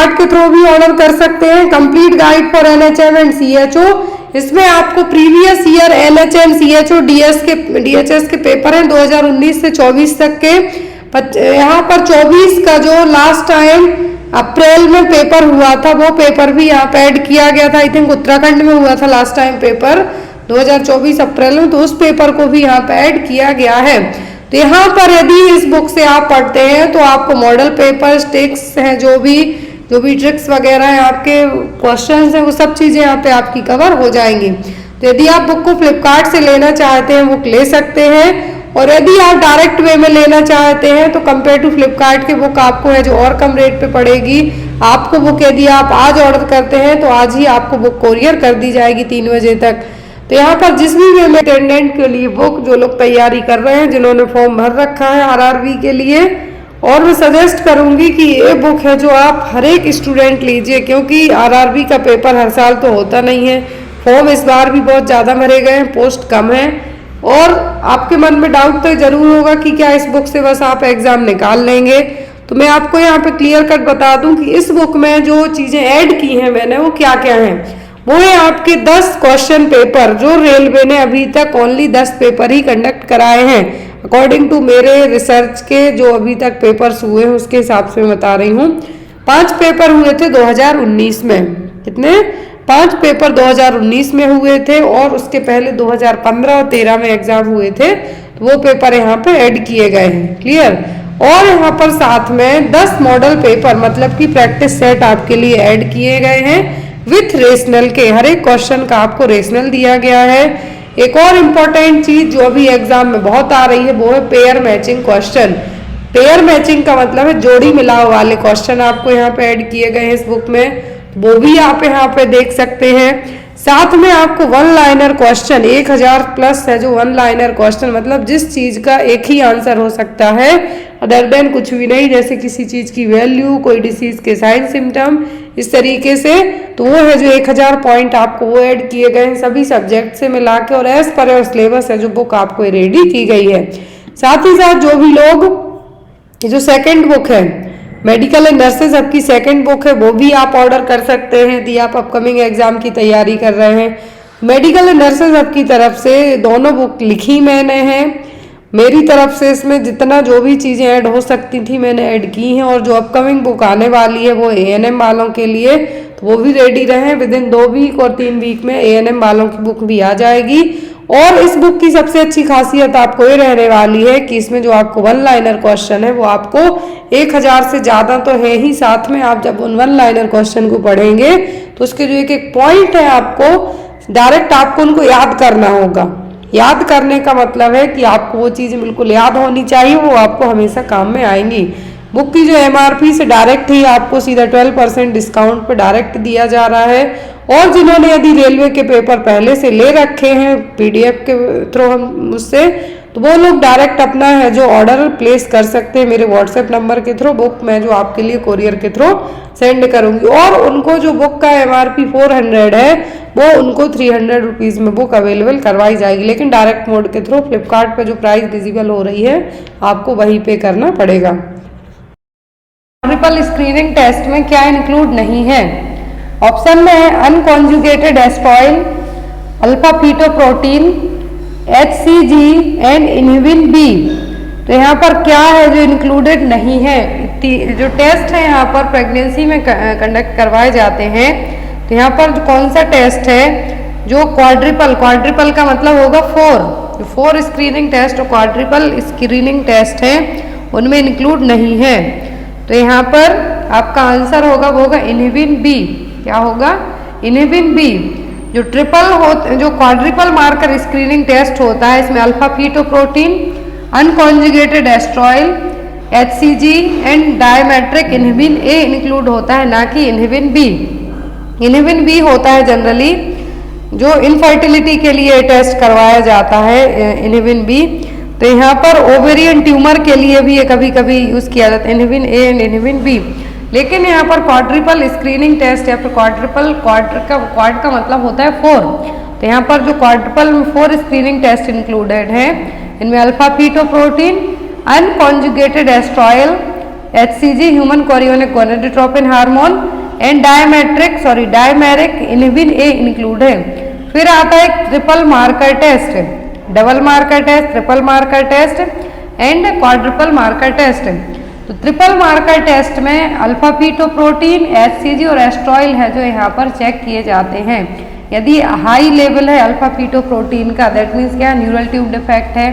फ्लिपकार्ट के थ्रू भी ऑर्डर कर सकते हैं। Complete guide for NHM and CHO, इसमें आपको previous year NHM CHO DHS के पेपर हैं 2019 से 24 तक के। यहाँ पर 24 का जो लास्ट टाइम अप्रैल में पेपर हुआ था वो पेपर भी यहाँ पे ऐड किया गया था। आई थिंक उत्तराखंड में हुआ था लास्ट टाइम पेपर 2024 अप्रैल में, तो उस पेपर को भी यहाँ पे ऐड किया गया है। तो यहाँ पर यदि इस बुक से आप पढ़ते हैं तो आपको मॉडल पेपर, ट्रिक्स हैं, जो भी ट्रिक्स वगैरह हैं, आपके क्वेश्चंस हैं, वो सब चीज़ें यहाँ पे आपकी कवर हो जाएंगी। तो यदि आप बुक को फ्लिपकार्ट से लेना चाहते हैं बुक ले सकते हैं, और यदि आप डायरेक्ट वे में लेना चाहते हैं तो कंपेयर टू फ्लिपकार्ट की बुक आपको है जो और कम रेट पे पड़ेगी। आपको बुक यदि आप आज ऑर्डर करते हैं तो आज ही आपको बुक कोरियर कर दी जाएगी 3 बजे तक। तो यहाँ पर जिस भी वे में अटेंडेंट के लिए बुक जो लोग तैयारी कर रहे हैं, जिन्होंने फॉर्म भर रखा है आरआरबी के लिए, और मैं सजेस्ट करूंगी कि ये बुक है जो आप हर एक स्टूडेंट लीजिए, क्योंकि आरआरबी का पेपर हर साल तो होता नहीं है। फॉर्म इस बार भी बहुत ज़्यादा भरे गए हैं, पोस्ट कम है, और आपके मन में डाउट तो जरूर होगा कि क्या इस बुक से बस आप एग्जाम निकाल लेंगे। तो मैं आपको यहाँ पे क्लियर कट बता दूं कि इस बुक में जो चीज़ें ऐड की हैं मैंने, वो क्या क्या हैं। वो है आपके 10 क्वेश्चन पेपर, जो रेलवे ने अभी तक ओनली 10 पेपर ही कंडक्ट कराए हैं। अकॉर्डिंग टू मेरे रिसर्च के जो अभी तक पेपर्स हुए हैं उसके हिसाब से मैं बता रही हूँ। 5 पेपर हुए थे 2019 में। कितने? 5 पेपर 2019 में हुए थे, और उसके पहले 2015 और 13 में एग्जाम हुए थे। तो वो पेपर यहाँ पे ऐड किए गए हैं। क्लियर? और यहाँ पर साथ में 10 मॉडल पेपर, मतलब कि प्रैक्टिस सेट आपके लिए ऐड किए गए हैं विथ रेशनल के। हर एक क्वेश्चन का आपको रेशनल दिया गया है। एक और इम्पोर्टेंट चीज जो अभी एग्जाम में बहुत आ रही है वो है pair matching question. Pair matching का मतलब है जोड़ी मिलाव वाले क्वेश्चन आपको यहाँ पे ऐड किए गए हैं इस बुक में, वो भी आप यहाँ पे देख सकते हैं। साथ में आपको 1 लाइनर क्वेश्चन 1000 प्लस है, जो 1 लाइनर क्वेश्चन मतलब जिस चीज का एक ही आंसर हो सकता है, अदर देन कुछ भी नहीं, जैसे किसी चीज की वैल्यू, कोई डिसीज के साइन सिम्टम, इस तरीके से। तो वो है जो 1000 पॉइंट आपको वो ऐड किए गए हैं सभी सब्जेक्ट से मिला के, और एज पर सिलेबस है जो बुक आपको रेडी की गई है। साथ ही साथ जो भी लोग जो सेकेंड बुक है मेडिकल एंड नर्सेज आपकी सेकंड बुक है, वो भी आप ऑर्डर कर सकते हैं यदि आप अपकमिंग एग्जाम की तैयारी कर रहे हैं। मेडिकल एंड नर्सेज आपकी तरफ से दोनों बुक लिखी मैंने हैं। मेरी तरफ से इसमें जितना जो भी चीज़ें ऐड हो सकती थी मैंने ऐड की हैं, और जो अपकमिंग बुक आने वाली है वो एएनएम वालों के लिए, तो वो भी रेडी रहें। विद इन 2 वीक और 3 वीक में एएनएम वालों की बुक भी आ जाएगी। और इस बुक की सबसे अच्छी खासियत आपको ये रहने वाली है कि इसमें जो आपको 1 लाइनर क्वेश्चन है वो आपको 1000 से ज़्यादा तो है ही, साथ में आप जब उन 1 लाइनर क्वेश्चन को पढ़ेंगे तो उसके जो एक पॉइंट है आपको डायरेक्ट आपको उनको याद करना होगा। याद करने का मतलब है कि आपको वो चीज़ें बिल्कुल याद होनी चाहिए, वो आपको हमेशा काम में आएंगी। बुक की जो एमआरपी से डायरेक्ट ही आपको सीधा 12% डिस्काउंट पे डायरेक्ट दिया जा रहा है। और जिन्होंने यदि रेलवे के पेपर पहले से ले रखे हैं पीडीएफ के थ्रू हम मुझसे, तो वो लोग डायरेक्ट अपना है जो ऑर्डर प्लेस कर सकते हैं मेरे व्हाट्सएप नंबर के थ्रू। बुक मैं जो आपके लिए कोरियर के थ्रू सेंड करूंगी, और उनको जो बुक का एमआरपी 400 है वो उनको 300 रुपीज़ में बुक अवेलेबल करवाई जाएगी। लेकिन डायरेक्ट मोड के थ्रू फ्लिपकार्ट पे जो प्राइस विजिबल हो रही है आपको वही पे करना पड़ेगा। ट्रिपल स्क्रीनिंग टेस्ट में क्या इंक्लूड नहीं है? ऑप्शन में है unconjugated estriol, alpha fetoprotein, HCG and inhibin B. तो यहाँ पर क्या है जो इंक्लूडेड नहीं है? जो टेस्ट है यहाँ पर प्रेगनेंसी में कंडक्ट करवाए जाते हैं, तो यहाँ पर कौन सा टेस्ट है जो क्वाड्रिपल का मतलब होगा 4 स्क्रीनिंग टेस्ट और क्वाड्रिपल स्क्रीनिंग टेस्ट है उनमें इंक्लूड नहीं है। तो यहाँ पर आपका आंसर होगा वो होगा इनहिबिन बी। क्या होगा? Inhibin B. जो जो क्वाड्रिपल मार्कर स्क्रीनिंग टेस्ट होता है इसमें alpha fetoprotein, unconjugated estriol, HCG and dimeric inhibin A include होता है, ना कि इनहिबिन बी। इनहिबिन बी होता है जनरली जो इनफर्टिलिटी के लिए टेस्ट करवाया जाता है इनहिबिन बी। तो यहाँ पर ओवेरियन ट्यूमर के लिए भी ये कभी कभी यूज किया जाता है inhibin A and inhibin B. लेकिन यहाँ पर क्वाड्रिपल स्क्रीनिंग टेस्ट या फिर क्वाड का मतलब होता है 4। तो यहाँ पर जो क्वाड्रिपल 4 स्क्रीनिंग टेस्ट इंक्लूडेड है इनमें alpha fetoprotein, unconjugated estriol, HCG human chorionic gonadotropin hormone, and dimeric inhibin A include है। फिर आता है triple marker test, double marker test, triple marker test and quadruple marker test. तो triple marker test में alpha fetoprotein, HCG और estriol है जो यहाँ पर चेक किए जाते हैं। यदि हाई लेवल है अल्फा फीटोप्रोटीन का, दैट मीन्स क्या है, न्यूरल ट्यूब डिफेक्ट है,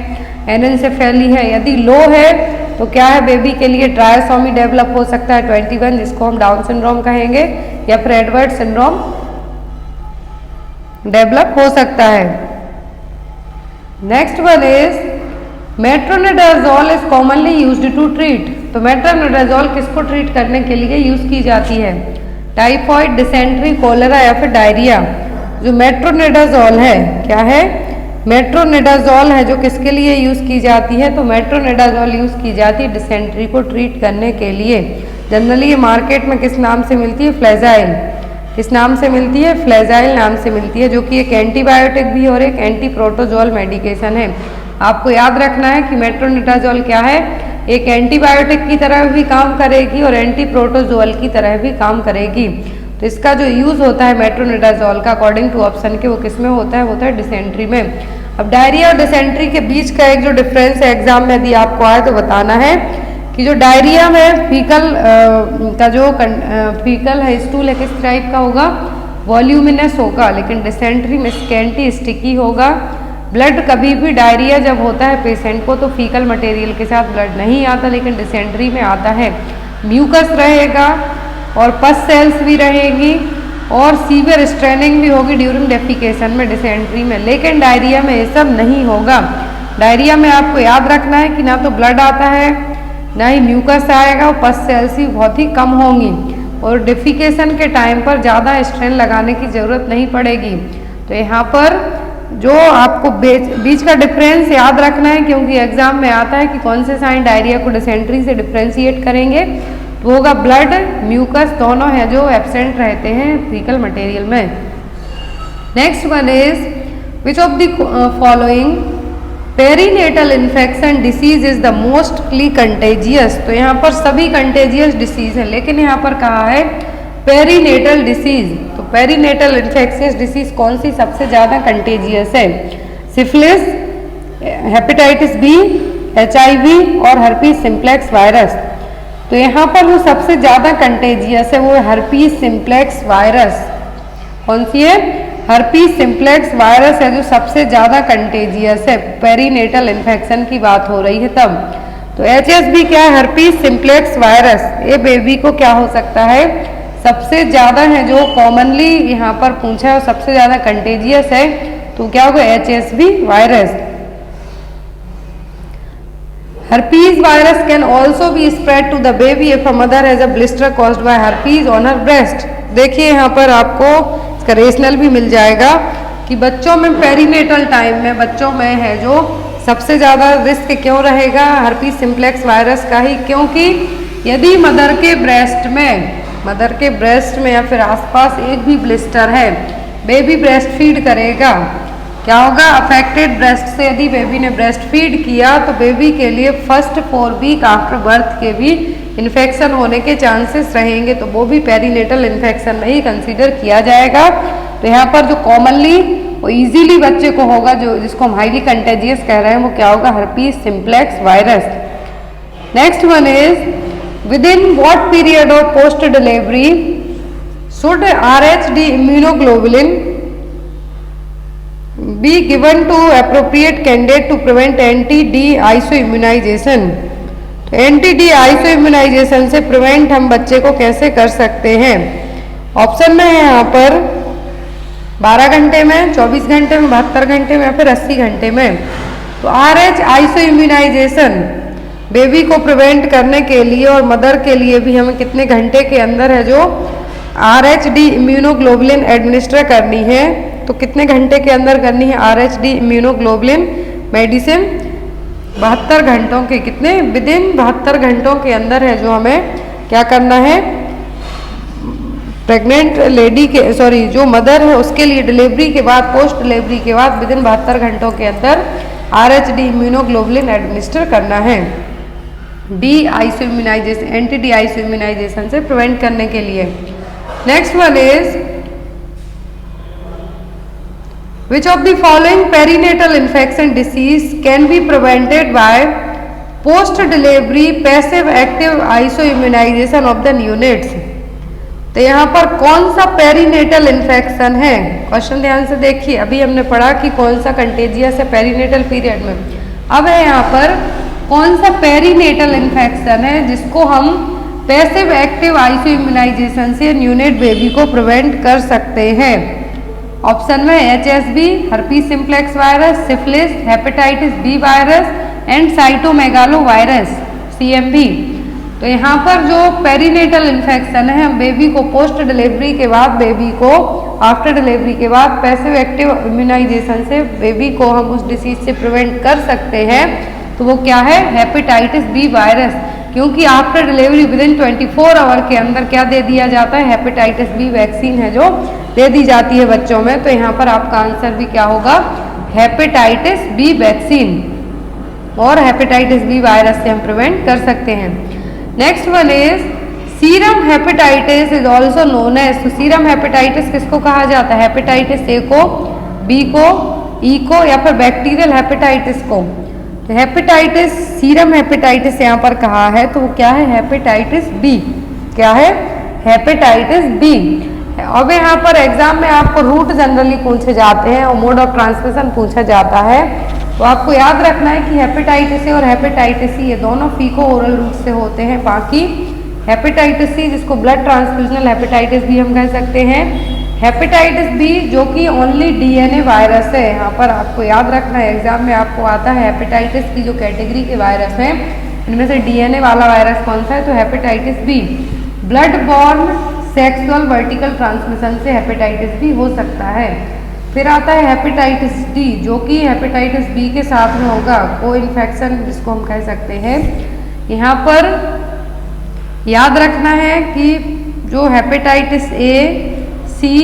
एनेंसेफेली है। यदि लो है तो क्या है, बेबी के लिए ट्रायसोमी डेवलप हो सकता है 21, जिसको हम डाउन सिंड्रोम कहेंगे, या फिर एडवर्ड सिंड्रोम डेवलप हो सकता है। Next one is metronidazole is commonly used to treat. तो मेट्रोनिडाजोल किसको ट्रीट करने के लिए यूज की जाती है? टाइफॉइड, डिसेंट्री, कोलेरा या फिर डायरिया। जो मेट्रोनिडाजोल है, क्या है, मेट्रोनिडाजोल है जो किसके लिए यूज की जाती है? तो मेट्रोनिडाजोल यूज की जाती है डिसेंट्री को ट्रीट करने के लिए। जनरली ये मार्केट में किस नाम से मिलती है? फ्लेजाइल। किस नाम से मिलती है? फ्लेजाइल नाम से मिलती है, जो कि एक एंटीबायोटिक भी और एक एंटी प्रोटोजोल मेडिकेशन है। आपको याद रखना है कि मेट्रोनिडाजोल क्या है, एक एंटीबायोटिक की तरह भी काम करेगी और एंटी प्रोटोजोल की तरह भी काम करेगी। तो इसका जो यूज होता है मेट्रोनिडाजोल का अकॉर्डिंग टू ऑप्शन के, वो किस में होता है? होता है डिसेंट्री में। अब डायरिया और डिसेंट्री के बीच का एक जो डिफरेंस है एग्जाम में यदि आपको आए तो बताना है कि जो डायरिया में फीकल का जो फीकल है, स्टूल है, किस टाइप का होगा? वॉल्यूमिनस होगा, लेकिन डिसेंट्री में स्कैंटी स्टिकी होगा। ब्लड कभी भी डायरिया जब होता है पेशेंट को तो फीकल मटेरियल के साथ ब्लड नहीं आता, लेकिन डिसेंट्री में आता है। म्यूकस रहेगा और पस सेल्स भी रहेगी और सीवियर स्ट्रेनिंग भी होगी ड्यूरिंग डेफिकेशन में डिसेंट्री में, लेकिन डायरिया में ये सब नहीं होगा। डायरिया में आपको याद रखना है कि ना तो ब्लड आता है, ना ही म्यूकस आएगा, और पस सेल्स भी बहुत ही कम होंगी और डेफिकेशन के टाइम पर ज़्यादा स्ट्रेन लगाने की ज़रूरत नहीं पड़ेगी। तो यहाँ पर जो आपको बीच का डिफरेंस याद रखना है, क्योंकि एग्जाम में आता है कि कौन से साइन डायरिया को डिसेंट्री से डिफ्रेंशिएट करेंगे, तो होगा ब्लड, म्यूकस दोनों है जो एब्सेंट रहते हैं फीकल मटेरियल में। Next one is which of the following perinatal infection disease is the mostly contagious. तो यहाँ पर सभी कंटेजियस डिसीज है, लेकिन यहाँ पर कहा है पेरीनेटल डिसीज। तो पेरीनेटल इन्फेक्शियस डिसीज कौन सी सबसे ज़्यादा कंटेजियस है? सिफिलिस, हेपेटाइटिस बी, HIV और हर्पीस सिम्प्लेक्स वायरस। तो यहाँ पर वो सबसे ज़्यादा कंटेजियस है, वो हर्पीस सिम्प्लेक्स वायरस। कौन सी है? हर्पीस सिम्प्लेक्स वायरस है जो सबसे ज़्यादा कंटेजियस है। पेरीनेटल इन्फेक्शन की बात हो रही है तब। तो HSV क्या है? Herpes simplex virus. ये बेबी को क्या हो सकता है? सबसे ज़्यादा है जो कॉमनली यहाँ पर पूछा है और सबसे ज़्यादा कंटेजियस है, तो क्या होगा? HSV virus. Herpes virus can also be spread to the baby if a mother has a blister caused by herpes on her breast। देखिए यहाँ पर आपको इसका रेशनल भी मिल जाएगा कि बच्चों में पेरीनेटल टाइम में बच्चों में है जो सबसे ज़्यादा रिस्क क्यों रहेगा? हर्पीस सिम्प्लेक्स वायरस का ही, क्योंकि यदि मदर के ब्रेस्ट में या फिर आसपास एक भी ब्लिस्टर है, बेबी ब्रेस्ट फीड करेगा, क्या होगा? अफेक्टेड ब्रेस्ट से यदि बेबी ने ब्रेस्ट फीड किया तो बेबी के लिए फर्स्ट 4 वीक आफ्टर बर्थ के भी इन्फेक्शन होने के चांसेस रहेंगे, तो वो भी पेरीनेटल इन्फेक्शन में ही कंसीडर किया जाएगा। तो यहाँ पर जो कॉमनली वो इजीली बच्चे को होगा, जो जिसको हम हाईली कंटेजियस कह रहे हैं, वो क्या होगा? Herpes simplex virus. Next one is with in what period of post delivery should RH-D immunoglobulin be given to appropriate candidate to prevent anti-D isoimmunization। तो anti-D isoimmunization से प्रिवेंट हम बच्चे को कैसे कर सकते हैं? ऑप्शन में है यहाँ पर 12 घंटे में, 24 घंटे में, 72 घंटे में या फिर 80 घंटे में। तो RH आइसोइम्यूनाइजेशन बेबी को प्रिवेंट करने के लिए और मदर के लिए भी हमें कितने घंटे के अंदर है जो RH-D इम्यूनोग्लोबुलिन एडमिनिस्टर करनी है? तो कितने घंटे के अंदर करनी है RH-D इम्यूनोग्लोबुलिन मेडिसिन? 72 घंटों के, कितने? विद इन 72 घंटों के अंदर है जो हमें क्या करना है? प्रेग्नेंट लेडी के जो मदर है उसके लिए डिलीवरी के बाद, पोस्ट डिलीवरी के बाद विद इन 72 घंटों के अंदर RH-D इम्यूनोग्लोबुलिन एडमिनिस्टर करना है डी आइसोइम्यूनाइजेशन, एंटी डी आइसोइम्यूनाइजेशन से प्रिवेंट करने के लिए। Next one is which of the following perinatal infection disease can be prevented by post delivery passive active isoimmunization of the neonates। तो यहाँ पर कौन सा पेरीनेटल इन्फेक्शन है, क्वेश्चन ध्यान से देखिए। अभी हमने पढ़ा कि कौन सा कंटेजियस है पेरीनेटल पीरियड में, अब है यहाँ पर कौन सा पेरीनेटल इन्फेक्शन है जिसको हम पैसिव एक्टिव आइसोइम्यूनाइजेशन से न्यूनेट बेबी को प्रिवेंट कर सकते हैं। ऑप्शन में HSV, herpes simplex virus, syphilis, hepatitis B virus and cytomegalo virus CMV। तो यहाँ पर जो पेरीनेटल इन्फेक्शन है, हम बेबी को पोस्ट डिलीवरी के बाद बेबी को आफ्टर डिलीवरी के बाद पैसिव एक्टिव इम्यूनाइजेशन से बेबी को हम उस डिसीज से प्रिवेंट कर सकते हैं। तो वो क्या है, हेपेटाइटिस बी वायरस, क्योंकि आफ्टर डिलीवरी विदिन 24 आवर के अंदर क्या दे दिया जाता है, हेपेटाइटिस बी वैक्सीन है जो दे दी जाती है बच्चों में। तो यहाँ पर आपका आंसर भी क्या होगा, हेपेटाइटिस बी वैक्सीन, और हेपेटाइटिस बी वायरस से हम प्रिवेंट कर सकते हैं। Next one is serum hepatitis is also known as. तो सीरम हेपेटाइटिस किसको कहा जाता है, हेपेटाइटिस ए को, बी को, ई को, या फिर बैक्टीरियल हेपेटाइटिस को। तो हेपेटाइटिस, सीरम हेपेटाइटिस यहाँ पर कहा है तो वो क्या है, हेपेटाइटिस बी। क्या है, हेपेटाइटिस बी। अब यहाँ पर एग्जाम में आपको रूट जनरली पूछे जाते हैं और मोड ऑफ ट्रांसमिशन पूछा जाता है। तो आपको याद रखना है कि हेपेटाइटिस ए और हेपेटाइटिस सी ये दोनों फीको ओरल रूट से होते हैं। बाकी हेपेटाइटिस सी जिसको ब्लड ट्रांसफ्यूजनल हेपेटाइटिस भी हम कह सकते हैं, हेपेटाइटिस बी जो कि ओनली DNA वायरस है। यहाँ पर आपको याद रखना है, एग्जाम में आपको आता है हेपेटाइटिस की जो कैटेगरी के वायरस हैं इनमें से DNA वाला वायरस कौन सा है, तो hepatitis B. Blood borne sexual vertical transmission से हेपेटाइटिस बी हो सकता है। फिर आता है हेपेटाइटिस डी जो कि हेपेटाइटिस बी के साथ में होगा, को इन्फेक्शन जिसको हम कह सकते हैं। यहाँ पर याद रखना है कि जो हेपेटाइटिस ए, सी,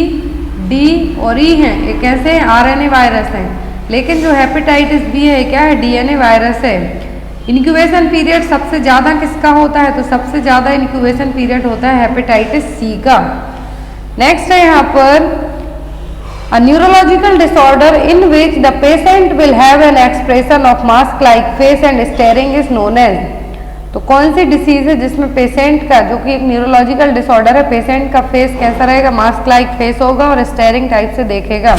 डी और ई हैं ये कैसे RNA वायरस हैं, लेकिन जो हेपेटाइटिस बी है क्या है, DNA वायरस है। इंक्यूबेशन पीरियड सबसे ज़्यादा किसका होता है, तो सबसे ज़्यादा इंक्यूबेशन पीरियड होता है हेपेटाइटिस सी का। नेक्स्ट है यहाँ पर A neurological disorder in which the patient will have an expression of mask-like face and staring is known as। तो कौन सी डिसीज है जिसमें पेशेंट का, जो कि एक न्यूरोलॉजिकल डिसऑर्डर है, पेशेंट का फेस कैसा रहेगा, मास्क लाइक फेस होगा और स्टेयरिंग टाइप से देखेगा।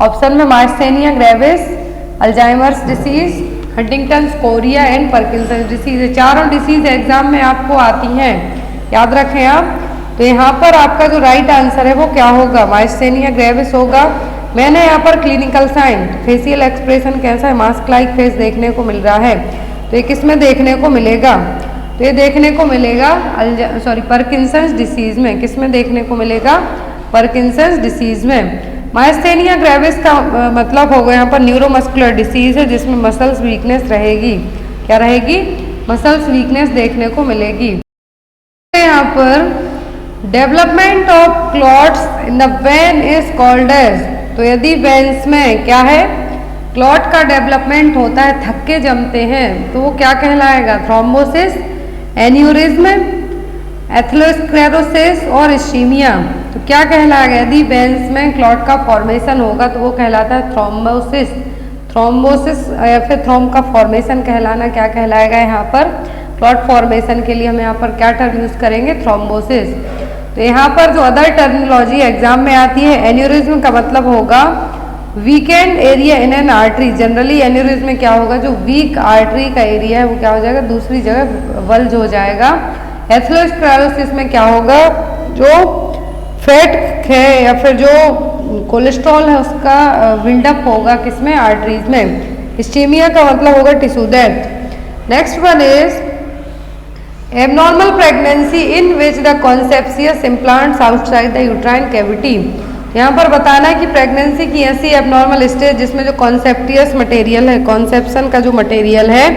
ऑप्शन में myasthenia gravis, Alzheimer's disease, Huntington's chorea and Parkinson's disease. चारों डिसीज एग्जाम में आपको आती हैं, याद रखें आप। तो यहाँ पर आपका जो राइट आंसर है वो क्या होगा, माइस्थेनिया ग्रेविस होगा। मैंने यहाँ पर क्लिनिकल साइन, फेशियल एक्सप्रेशन कैसा है, मास्क लाइक फेस देखने को मिल रहा है। तो ये किस में देखने को मिलेगा, तो ये देखने को मिलेगा पार्किंसंस डिसीज में। किस में देखने को मिलेगा, पार्किंसंस डिसीज में। माइस्थेनिया ग्रेविस का मतलब होगा यहाँ पर न्यूरोमस्कुलर डिसीज है जिसमें मसल्स वीकनेस रहेगी। क्या रहेगी, मसल्स वीकनेस देखने को मिलेगी। यहाँ पर development of clots in the vein is called as. तो यदि वेन्स में क्या है, क्लॉट का डेवलपमेंट होता है, थक्के जमते हैं, तो वो क्या कहलाएगा, थ्रोम्बोसिस, एन्यूरिज्म, एथेरोस्क्लेरोसिस और इस्कीमिया। तो क्या कहलाएगा, यदि वेन्स में क्लॉट का फॉर्मेशन होगा तो वो कहलाता है थ्रोम्बोसिस। थ्रोम्बोसिस या फिर थ्रोम्ब का फॉर्मेशन कहलाना क्या कहलाएगा, यहाँ पर क्लॉट फॉर्मेशन के लिए हम यहाँ पर क्या टर्म यूज करेंगे, थ्रोम्बोसिस। तो यहाँ पर जो अदर टर्मिनोलॉजी एग्जाम में आती है, एन्यूरिज्म का मतलब होगा weekend area in an artery. Generally aneurysm में क्या होगा, जो वीक आर्टरी का एरिया है वो क्या हो जाएगा, दूसरी जगह वल्ज हो जाएगा। एथेरोस्क्लेरोसिस में क्या होगा, जो फैट है या फिर जो कोलेस्ट्रॉल है उसका बिल्डअप होगा किसमें, आर्टरीज में। इस्कीमिया का मतलब होगा tissue death. Next one is abnormal pregnancy in which the conceptus implants outside the uterine cavity. यहाँ पर बताना है कि प्रेगनेंसी की ऐसी एबनॉर्मल स्टेज जिसमें जो कॉन्सेप्टियस मटेरियल है, कॉन्सेप्शन का जो मटेरियल है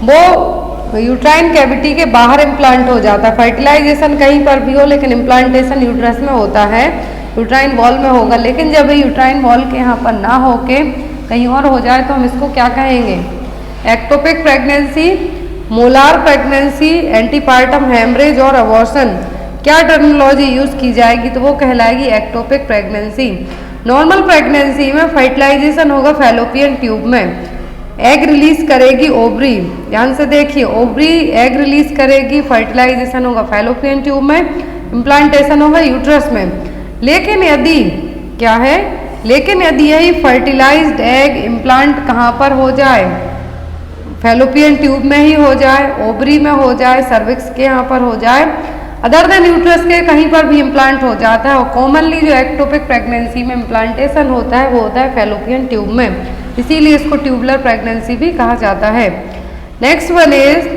वो यूट्राइन कैविटी के बाहर इम्प्लांट हो जाता है। फर्टिलाइजेशन कहीं पर भी हो लेकिन इम्प्लांटेशन यूट्रस में होता है, यूट्राइन वॉल में होगा। लेकिन जब यूट्राइन वॉल के यहाँ पर ना होके कहीं और हो जाए तो हम इसको क्या कहेंगे, ectopic pregnancy, molar pregnancy, antepartum haemorrhage और अबॉर्शन। क्या टर्मिनोलॉजी यूज की जाएगी, तो वो कहलाएगी एक्टोपिक प्रेगनेंसी। नॉर्मल प्रेगनेंसी में फर्टिलाइजेशन होगा फैलोपियन ट्यूब में, एग रिलीज करेगी ओवरी, ध्यान से देखिए, ओवरी एग रिलीज करेगी, फर्टिलाइजेशन होगा फैलोपियन ट्यूब में, इम्प्लांटेशन होगा यूट्रस में। लेकिन यदि क्या है, लेकिन यदि यही फर्टिलाइज्ड एग इम्प्लांट कहाँ पर हो जाए, फैलोपियन ट्यूब में ही हो जाए, ओवरी में हो जाए, सर्विक्स के यहाँ पर हो जाए, अदर देन यूट्रस के कहीं पर भी इम्प्लांट हो जाता है, और कॉमनली जो एक्टोपिक प्रेगनेंसी में इम्प्लांटेशन होता है वो होता है फैलोपियन ट्यूब में, इसीलिए इसको ट्यूबुलर प्रेगनेंसी भी कहा जाता है। Next one is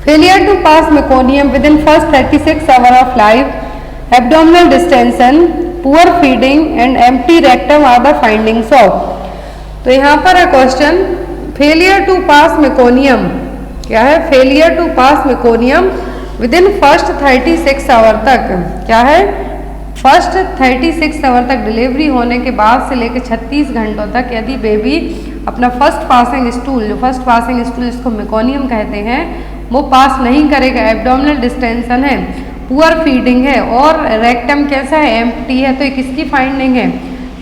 failure to pass meconium within first 36 hour of life, abdominal distension, poor feeding and empty rectum are the findings of. तो यहाँ पर है question, failure to pass meconium, क्या है, failure to pass meconium within first 36 hour तक, क्या है, first 36 hour तक डिलीवरी होने के बाद से लेकर 36 घंटों तक यदि बेबी अपना फर्स्ट पासिंग स्टूल, जो फर्स्ट पासिंग स्टूल जिसको मेकोनियम कहते हैं, वो पास नहीं करेगा, एब्डोमिनल डिस्टेंशन है, पुअर फीडिंग है और रेक्टम कैसा है, एम्प्टी है, तो ये किसकी फाइंडिंग है,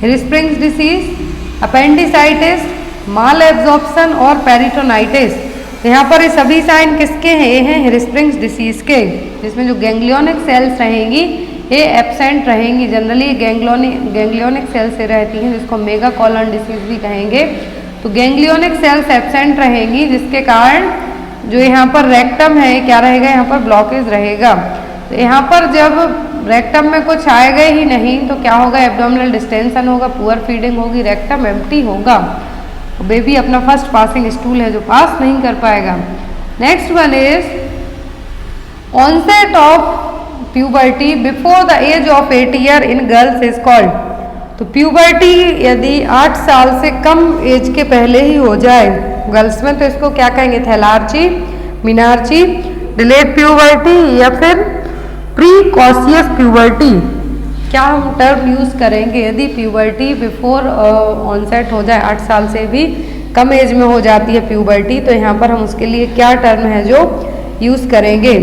हिरस्प्रिंग्स डिसीज, अपेंडिसाइटिस, माल एब्जॉर्प्शन और पेरिटोनाइटिस। तो यहाँ पर ये सभी साइन किसके हैं, ये हैं हिरस्प्रिंग्स डिसीज के, जिसमें जो गैंग्लियोनिक सेल्स रहेंगी ये एब्सेंट रहेंगी, जनरली गैंग्लियोनिक सेल्स से रहती हैं, जिसको मेगा कॉलन डिसीज भी कहेंगे। तो गैंग्लियोनिक सेल्स एब्सेंट रहेंगी, जिसके कारण जो यहाँ पर रेक्टम है क्या रहेगा, यहाँ पर ब्लॉकेज रहेगा। तो यहाँ पर जब रेक्टम में कुछ आएगा ही नहीं तो क्या होगा, एब्डोमिनल डिस्टेंशन होगा, पुअर फीडिंग होगी, रेक्टम एम्प्टी होगा, बेबी अपना फर्स्ट पासिंग स्टूल है जो पास नहीं कर पाएगा। Next one is onset of puberty before the age of 8 year in girls is called. तो प्यूबर्टी यदि 8 साल से कम एज के पहले ही हो जाए गर्ल्स में तो इसको क्या कहेंगे, थैलार्ची, मिनार्ची, डिलेड प्यूबर्टी या फिर प्रीकॉशियस प्यूबर्टी, क्या हम टर्म यूज करेंगे यदि प्यूबर्टी बिफोर ऑनसेट हो जाए, 8 साल से भी कम एज में हो जाती है प्यूबर्टी, तो यहाँ पर हम उसके लिए क्या टर्म है जो यूज करेंगे।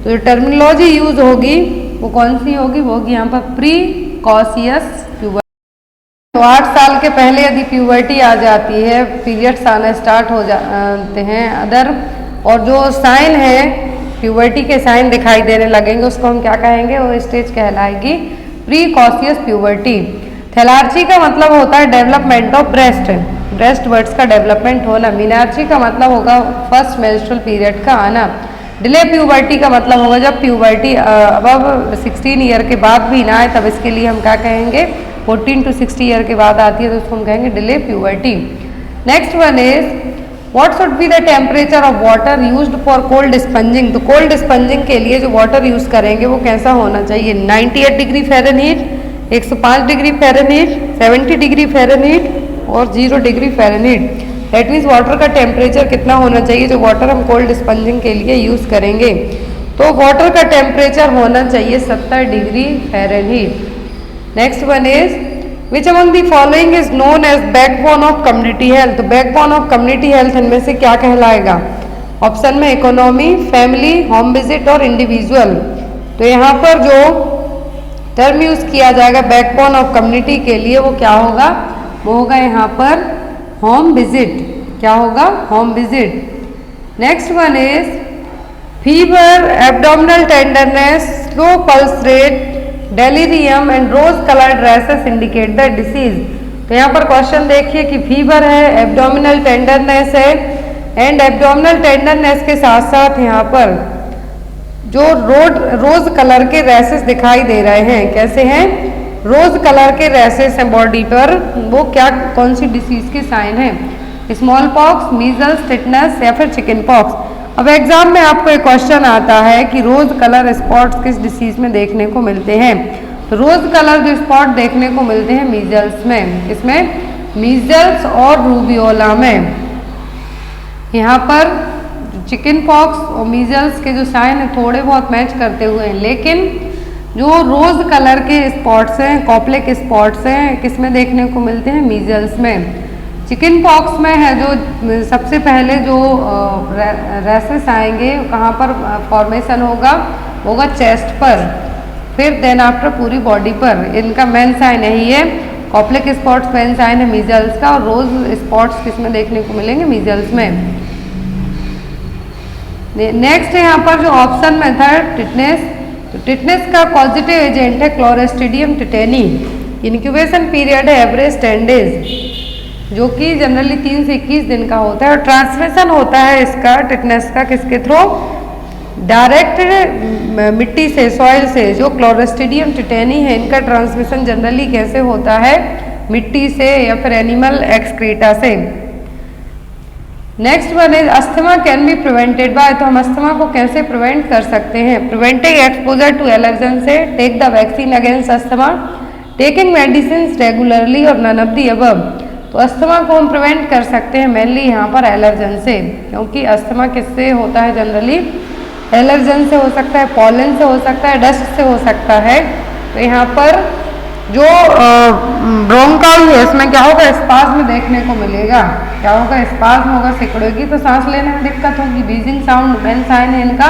तो जो टर्मिनोलॉजी यूज होगी वो कौन सी होगी, वो होगी यहाँ पर प्रीकॉशियस प्यूबर्टी। तो 8 साल के पहले यदि प्यूबर्टी आ जाती है, पीरियड्स आना स्टार्ट हो जाते हैं अदर, और जो साइन है प्यूबर्टी के साइन दिखाई देने लगेंगे, उसको हम क्या कहेंगे, वो स्टेज कहलाएगी प्रीकॉशियस प्यूबर्टी। थैलार्ची का मतलब होता है development of breast, breast words का डेवलपमेंट होना। मिनार्ची का मतलब होगा फर्स्ट मेंस्ट्रुअल पीरियड का आना। डिले प्यूबर्टी का मतलब होगा जब प्यूबर्टी अब 16 ईयर के बाद भी ना आए, तब इसके लिए हम क्या कहेंगे, 14 to 60 ईयर के बाद आती है तो उसको हम कहेंगे delay puberty. Next one is what should be the temperature of water used for cold spongin. तो कोल्ड स्पंजिंग के लिए जो वाटर यूज करेंगे वो कैसा होना चाहिए, 98 degree Fahrenheit, 105 degree Fahrenheit, 70 degree Fahrenheit और 0 degree Fahrenheit. That means water का टेम्परेचर कितना होना चाहिए जो वाटर हम कोल्ड स्पंजिंग के लिए यूज करेंगे, तो वाटर का टेम्परेचर होना चाहिए 70 degree Fahrenheit. Next one is which among the following is known as backbone of community health. तो बैकबोन ऑफ कम्युनिटी हेल्थ इनमें से क्या कहलाएगा, ऑप्शन में इकोनॉमी, फैमिली, होम विजिट और इंडिविजुअल। तो यहाँ पर जो टर्म यूज किया जाएगा बैकबोन ऑफ कम्युनिटी के लिए वो क्या होगा, वो होगा यहाँ पर होम विजिट, क्या होगा, home visit. Next one is fever, abdominal tenderness, slow pulse rate, delirium and rose coloured rashes indicate the disease. तो यहाँ पर क्वेश्चन देखिए कि फीवर है, एब्डोमिनल टेंडरनेस है, एंड एब्डोमिनल टेंडरनेस के साथ साथ यहाँ पर जो रोज कलर के रैशेस दिखाई दे रहे हैं, कैसे हैं, रोज कलर के रैशेस हैं बॉडी पर, वो क्या कौन सी डिसीज के साइन है, स्मॉल पॉक्स, मीजल्स, टिटनस या फिर चिकन पॉक्स। अब एग्जाम में आपको एक क्वेश्चन आता है कि रोज कलर स्पॉट्स किस डिसीज में देखने को मिलते हैं। तो रोज कलर जो स्पॉट देखने को मिलते हैं मीजल्स में, इसमें मीजल्स और रूबियोला में। यहाँ पर चिकन पॉक्स और मीजल्स के जो साइन है थोड़े बहुत मैच करते हुए हैं, लेकिन जो रोज कलर के स्पॉट्स हैं, कॉप्लेक स्पॉट्स हैं, किस में देखने को मिलते हैं, मीजल्स में। चिकन पॉक्स में है जो सबसे पहले जो रैसेस आएंगे कहाँ पर फॉर्मेशन होगा चेस्ट पर, फिर देन आफ्टर पूरी बॉडी पर। इनका मेन साइन यही है। कॉप्लिक स्पॉट्स मेन साइन है मीजल्स का, और रोज स्पॉट्स किसमें देखने को मिलेंगे? मीजल्स में। नेक्स्ट है यहाँ पर जो ऑप्शन में था टिटनेस, तो टिटनेस का पॉजिटिव एजेंट है क्लोरेस्ट्रीडियम टिटेनी। इंक्यूबेशन पीरियड है एवरेज 10 डेज, जो कि जनरली 3 से 21 दिन का होता है। और ट्रांसमिशन होता है इसका टिटनेस का किसके थ्रू? डायरेक्ट मिट्टी से, सॉइल से। जो क्लोरेस्ट्रीडियम टिटेनी है इनका ट्रांसमिशन जनरली कैसे होता है? मिट्टी से या फिर एनिमल एक्सक्रीटा से। Next one is asthma can be prevented by, तो हम अस्थमा को कैसे प्रिवेंट कर सकते हैं? प्रिवेंटिंग एक्सपोजर टू एलर्जन से, take the vaccine against asthma, taking medicine regularly और नन ऑफ द अबव। तो अस्थमा को हम प्रिवेंट कर सकते हैं मेनली यहाँ पर एलर्जन से, क्योंकि अस्थमा किससे होता है? जनरली एलर्जन से हो सकता है, पॉलन से हो सकता है, डस्ट से हो सकता है। तो यहाँ पर जो ब्रोंकाई है इसमें क्या होगा? स्पाज्म देखने को मिलेगा। क्या होगा? स्पाज्म होगा, सिकुड़ेगी, तो सांस लेने में दिक्कत होगी। बीजिंग साउंड मेन साइन है इनका।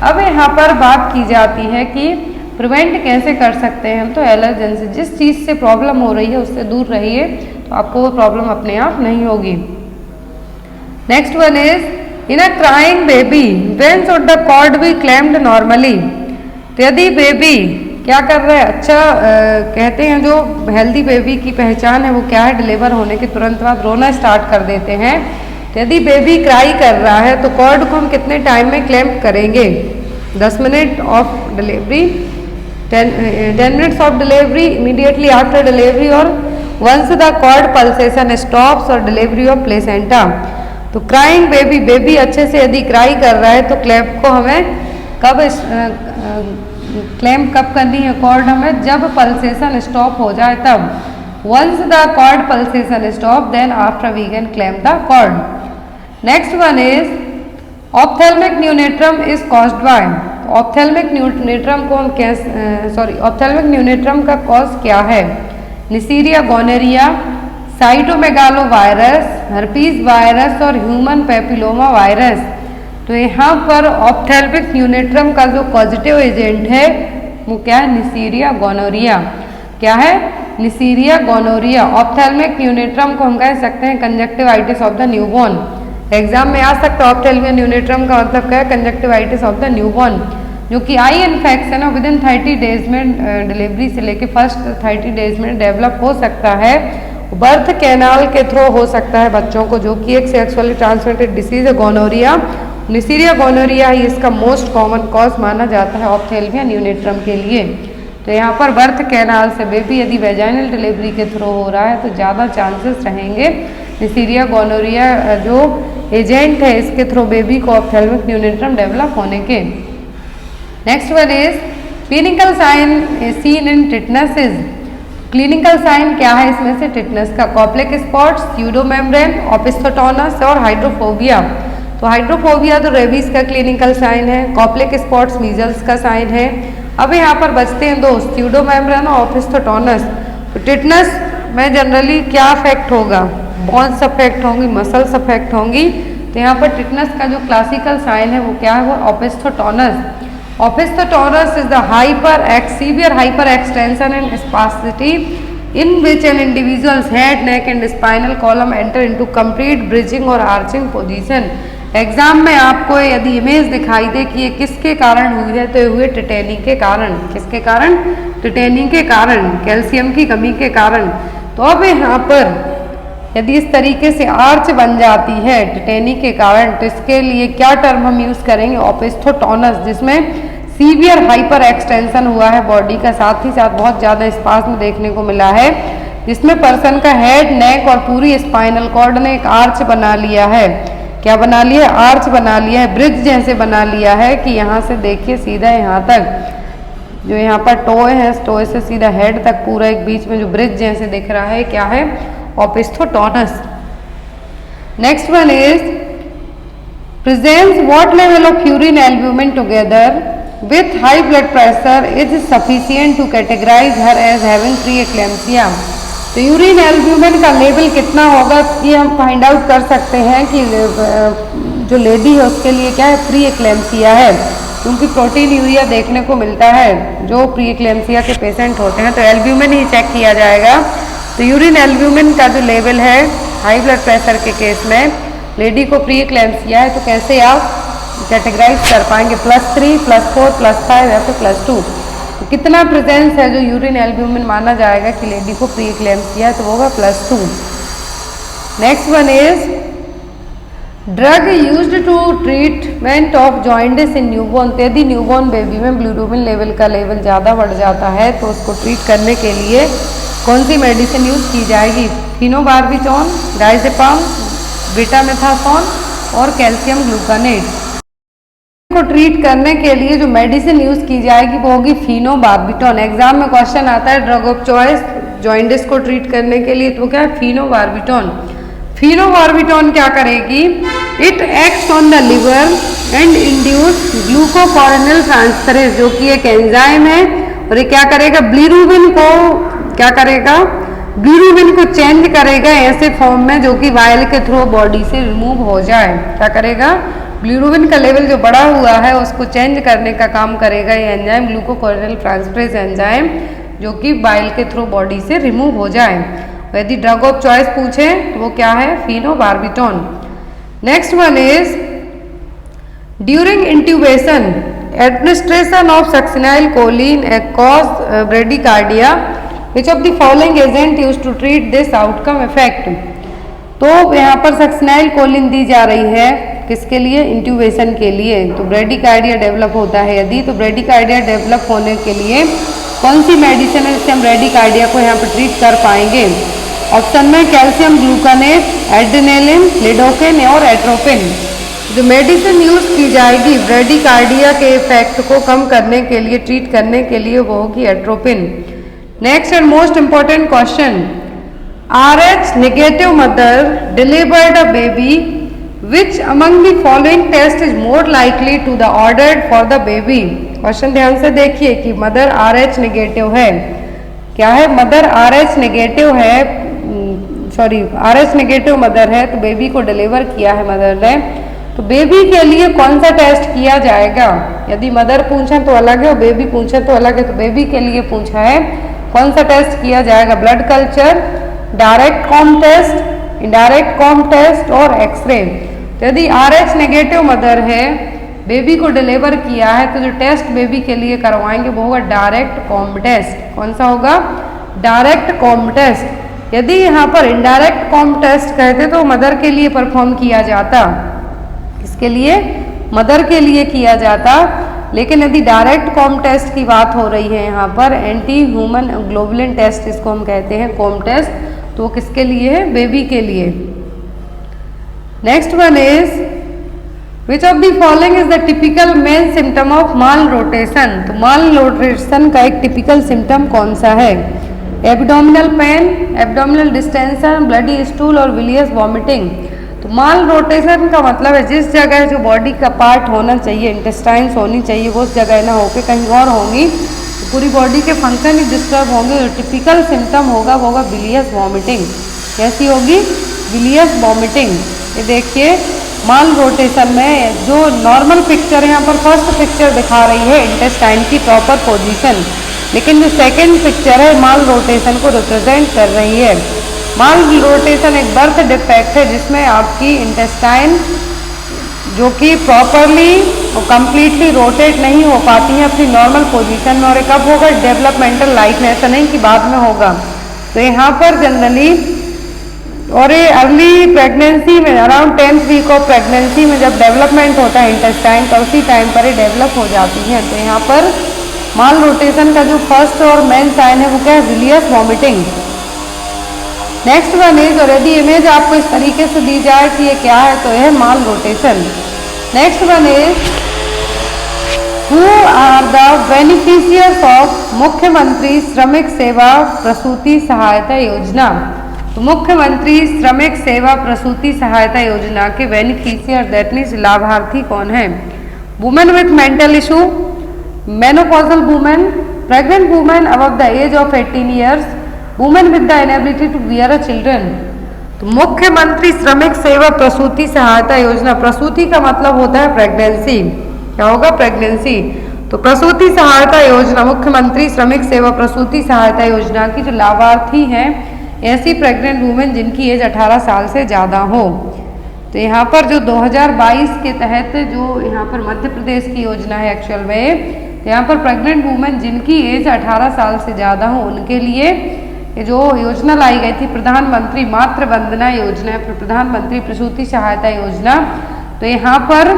अब यहाँ पर बात की जाती है कि प्रिवेंट कैसे कर सकते हैं हम? तो एलर्जन से, जिस चीज़ से प्रॉब्लम हो रही है उससे दूर रहिए, तो आपको वो प्रॉब्लम अपने आप नहीं होगी। Next one is in a crying baby when should the cord be claimed normally. तो यदि बेबी क्या कर रहा है? अच्छा कहते हैं जो हेल्दी बेबी की पहचान है वो क्या है? डिलीवर होने के तुरंत बाद रोना स्टार्ट कर देते हैं। तो यदि बेबी क्राई कर रहा है तो कॉर्ड को हम कितने टाइम में क्लेम्प करेंगे? 10 minute of delivery, 10 minutes of delivery, immediately after delivery, और once the cord pulsation stops, और डिलीवरी ऑफ प्लेसेंटा। तो क्राइंग बेबी, बेबी अच्छे से यदि क्राई कर रहा है तो क्लैम्प को हमें कब क्लेम्प कब करनी है? कॉर्ड हमें जब पल्सेशन स्टॉप हो जाए तब। Once the cord pulsation stop then after we can clamp the cord. Next one is ophthalmic neonatorum is caused by. Ophthalmic neonatorum को हम ऑप्थेल्मिक न्यूनेट्रम का कॉज क्या है? Neisseria gonorrhoea, cytomegalo virus, herpes virus और human papilloma virus. तो यहाँ पर ophthalmic neonatorum का जो पॉजिटिव एजेंट है वो क्या है? Neisseria gonorrhoea. क्या है? Neisseria gonorrhoea. ऑप्थेल्मिक न्यूनेट्रम को हम कह सकते हैं conjunctivitis of the newborn. Exam में आ सकता है ऑप्थेल्मिक न्यूनेट्रम का मतलब क्या है? कंजक्टिवाइटिस ऑफ द न्यूबॉर्न, जो कि आई इन्फेक्शन है, विद इन 30 डेज में डिलीवरी से लेके फर्स्ट 30 डेज में डेवलप हो सकता है। बर्थ कैनाल के थ्रू हो सकता है बच्चों को, जो कि एक सेक्सुअली ट्रांसमिटेड डिसीज है गोनोरिया। निसीरिया गोनोरिया ही इसका मोस्ट कॉमन कॉज माना जाता है ऑप्थेल्मिया न्यूनेट्रम के लिए। तो यहाँ पर बर्थ कैनाल से बेबी यदि वेजाइनल डिलीवरी के थ्रू हो रहा है तो ज़्यादा चांसेस रहेंगे निसीरिया गोनोरिया जो एजेंट है इसके थ्रू बेबी को ऑप्थेल्मिक न्यूनेट्रम डेवलप होने के। Next one is clinical sign seen in tetanus is. Clinical sign क्या है इसमें से? टिटनेस का कॉप्लिक स्पॉट्स, स्यूडोमेम्ब्रेन, ओपिस्थोटोनस और हाइड्रोफोबिया। तो हाइड्रोफोबिया तो रेबीज का क्लिनिकल साइन है, कॉप्लिक स्पॉट्स मीजल्स का साइन है। अब यहाँ पर बचते हैं दो, स्यूडोमेम्ब्रेन और ओपिस्थोटोनस। तो टिटनेस में जनरली क्या अफेक्ट होगा? बोन्स अफेक्ट होंगी, मसल्स अफेक्ट होंगी। तो यहाँ पर टिटनेस का जो क्लासिकल साइन है वो क्या है? वो ओपिस्थोटोनस। Opisthotonus is the severe hyperextension and spasticity in which an individual's head, neck and spinal column enter into complete bridging or arching position। Exam में आपको यदि इमेज दिखाई दे कि ये किसके कारण हुई है तो ये हुए टिटेनी के कारण। किसके कारण? टिटेनी के कारण, कैल्शियम की कमी के कारण। तो अब यहाँ पर यदि इस तरीके से आर्च बन जाती है टिटेनी के कारण तो इसके लिए क्या टर्म हम यूज करेंगे? ओपिस्थोटोनस, जिसमें सीवियर हाइपर एक्सटेंशन हुआ है बॉडी का, साथ ही साथ बहुत ज़्यादा स्पाज्म देखने को मिला है, जिसमें पर्सन का हेड, नेक और पूरी स्पाइनल कॉर्ड ने एक आर्च बना लिया है। क्या बना लिया है? आर्च बना लिया है, ब्रिज जैसे बना लिया है कि यहाँ से देखिए सीधा यहाँ तक जो यहाँ पर टोए है, टोए से सीधा हेड तक पूरा एक बीच में जो ब्रिज जैसे दिख रहा है क्या है? Opisthotonus. Next one is presence what level of urine albumin together with high blood pressure is sufficient to categorize her as having pre-eclampsia। तो यूरिन एल्ब्यूमिन का लेवल कितना होगा ये हम फाइंड आउट कर सकते हैं कि जो लेडी है उसके लिए क्या है, प्री एक्लेम्सिया है, क्योंकि प्रोटीन यूरिया देखने को मिलता है जो प्री एक्लेम्सिया के पेशेंट होते हैं। तो एल्ब्यूमिन ही चेक किया जाएगा। तो यूरिन एल्ब्यूमिन का जो लेवल है हाई ब्लड प्रेशर के केस में, लेडी को प्री एक्लेम्सिया है, तो कैसे आप कैटेगराइज कर पाएंगे, +3, +4, +5 या फिर +2। तो कितना प्रेजेंस है जो यूरिन एल्ब्यूमिन माना जाएगा कि लेडी को प्री एक्लेम्सिया है, तो वो होगा +2। Next one is drug used to treatment of jaundice in newborn. तो यदि न्यूबॉर्न बेबी में बिलिरुबिन लेवल का लेवल ज़्यादा बढ़ जाता है तो उसको ट्रीट करने के लिए कौन सी मेडिसिन यूज़ की जाएगी, फिनोबार्बिटॉन, डायजेपाम, बीटामेथासोन और कैल्शियम ग्लूकानेट। को ट्रीट करने के लिए जो मेडिसिन यूज़ की जाएगी वो होगी फिनोबार्बिटॉन। एग्जाम में क्वेश्चन आता है ड्रग ऑफ चॉइस जॉइंटिस को ट्रीट करने के लिए, तो क्या है, फिनोबार्बिटॉन। फिनोबार्बिटॉन क्या करेगी, it acts on the liver and induce glucuronyl transferase, जो कि एक एंजाइम है, और ये क्या करेगा, बिलिरुबिन को क्या करेगा, बिलिरुबिन को चेंज करेगा ऐसे फॉर्म में जो कि वायल के थ्रू बॉडी से रिमूव हो जाए। क्या करेगा, बिलिरुबिन का लेवल जो बढ़ा हुआ है उसको चेंज करने का काम करेगा ये एंजाइम, ग्लूकोकोर्नियल ट्रांसफरेज एंजाइम, जो कि बाइल के थ्रू बॉडी से रिमूव हो जाए। यदि ड्रग ऑफ चॉइस पूछे तो वो क्या है, phenobarbitone. Next one is during intubation administration of succinylcholine cause bradycardia, which of the following agent use to treat this outcome effect. तो यहाँ पर सक्सिनाइल कोलिन दी जा रही है किसके लिए, इंट्यूबेशन के लिए। तो ब्रेडिकार्डिया डेवलप होता है यदि, तो ब्रेडिकार्डिया डेवलप होने के लिए कौन सी मेडिसिन है जिससे हम ब्रेडिकार्डिया को यहाँ पर ट्रीट कर पाएंगे। ऑप्शन में कैल्शियम ग्लूकानेट, एड्रेनालिन, लिडोकेन और एट्रोपिन। जो मेडिसिन यूज की जाएगी ब्रेडिकार्डिया के इफेक्ट को कम करने के लिए, ट्रीट करने के लिए, वो होगी atropine. Next and most important question, RH negative mother delivered a baby, which among the following test is more likely to the ordered for the baby। Question ध्यान से देखिए कि मदर RH नेगेटिव है, क्या है, मदर RH नेगेटिव है, sorry RH negative mother है, तो बेबी को डिलीवर किया है मदर ने, तो बेबी के लिए कौन सा टेस्ट किया जाएगा। यदि मदर पूछे तो अलग है और बेबी पूछे तो अलग है, तो बेबी के लिए पूछा है कौन सा टेस्ट किया जाएगा, blood culture, direct Coombs test, indirect Coombs test और एक्सरे। तो यदि RH नेगेटिव मदर है, बेबी को डिलीवर किया है, तो जो टेस्ट बेबी के लिए करवाएंगे वो होगा डायरेक्ट कॉम टेस्ट। कौन सा होगा, डायरेक्ट कॉम टेस्ट। यदि यहाँ पर इनडायरेक्ट कॉम टेस्ट कहते तो मदर के लिए परफॉर्म किया जाता, इसके लिए मदर के लिए किया जाता, लेकिन यदि डायरेक्ट कॉम टेस्ट की बात हो रही है यहाँ पर, एंटी ह्यूमन ग्लोबुलिन टेस्ट इसको हम कहते हैं, कॉम टेस्ट, तो किसके लिए है, बेबी के लिए। Next one is which of the following is the typical main symptom of mall rotation. तो माल रोटेशन का एक टिपिकल सिम्टम कौन सा है, abdominal pain, abdominal distension, bloody stool और विलियस वॉमिटिंग। तो माल रोटेशन का मतलब है जिस जगह जो बॉडी का पार्ट होना चाहिए, इंटेस्टाइन्स होनी चाहिए, वो उस जगह ना होकर कहीं और होंगी, तो पूरी बॉडी के फंक्शन ही डिस्टर्ब होंगे। टिपिकल सिम्टम होगा वो होगा बिलियस वॉमिटिंग। कैसी होगी, बिलियस वॉमिटिंग। ये देखिए माल रोटेशन में जो नॉर्मल पिक्चर है यहाँ पर फर्स्ट पिक्चर दिखा रही है इंटेस्टाइन की प्रॉपर पोजीशन, लेकिन जो सेकंड पिक्चर है माल रोटेशन को रिप्रेजेंट कर रही है। माल रोटेशन एक बर्थ डिफेक्ट है जिसमें आपकी इंटेस्टाइन जो कि प्रॉपरली और कम्प्लीटली रोटेट नहीं हो पाती है अपनी नॉर्मल पोजीशन में, और ये कब होगा, डेवलपमेंटल लाइफ में, ऐसा नहीं कि बाद में होगा। तो यहाँ पर जनरली और ये अर्ली प्रेगनेंसी में around 10th week of pregnancy में जब डेवलपमेंट होता है इंटेस्टाइन का, उसी टाइम पर ये डेवलप हो जाती है। तो यहाँ पर माल रोटेशन का जो फर्स्ट और मेन साइन है वो क्या है, बिलियस वॉमिटिंग। नेक्स्ट वन इज, और यदि इमेज आपको इस तरीके से दी जाए कि ये क्या है, तो यह है malrotation. Next one is who are the beneficiaries of Mukhyamantri Shramik सेवा प्रसूति सहायता योजना। तो मुख्यमंत्री श्रमिक सेवा प्रसूति सहायता योजना के बेनिफिशियर दैट मीन्स लाभार्थी कौन है, women with mental issue, menopausal women, pregnant women above the age of 18 years, women with the inability to bear a children. तो मुख्यमंत्री श्रमिक सेवा प्रसूति सहायता योजना, प्रसूति का मतलब होता है प्रेगनेंसी, क्या होगा, प्रेगनेंसी। तो प्रसूति सहायता योजना, मुख्यमंत्री श्रमिक सेवा प्रसूति सहायता योजना की जो लाभार्थी हैं ऐसी प्रेग्नेंट वुमेन जिनकी एज 18 साल से ज़्यादा हो। तो यहाँ पर जो 2022 के तहत जो यहाँ पर मध्य प्रदेश की योजना है एक्चुअल में, यहाँ पर प्रेग्नेंट वुमेन जिनकी एज 18 साल से ज़्यादा हो उनके लिए जो योजना लाई गई थी प्रधानमंत्री मातृ वंदना योजना, प्रधानमंत्री प्रसूति सहायता योजना। तो यहाँ पर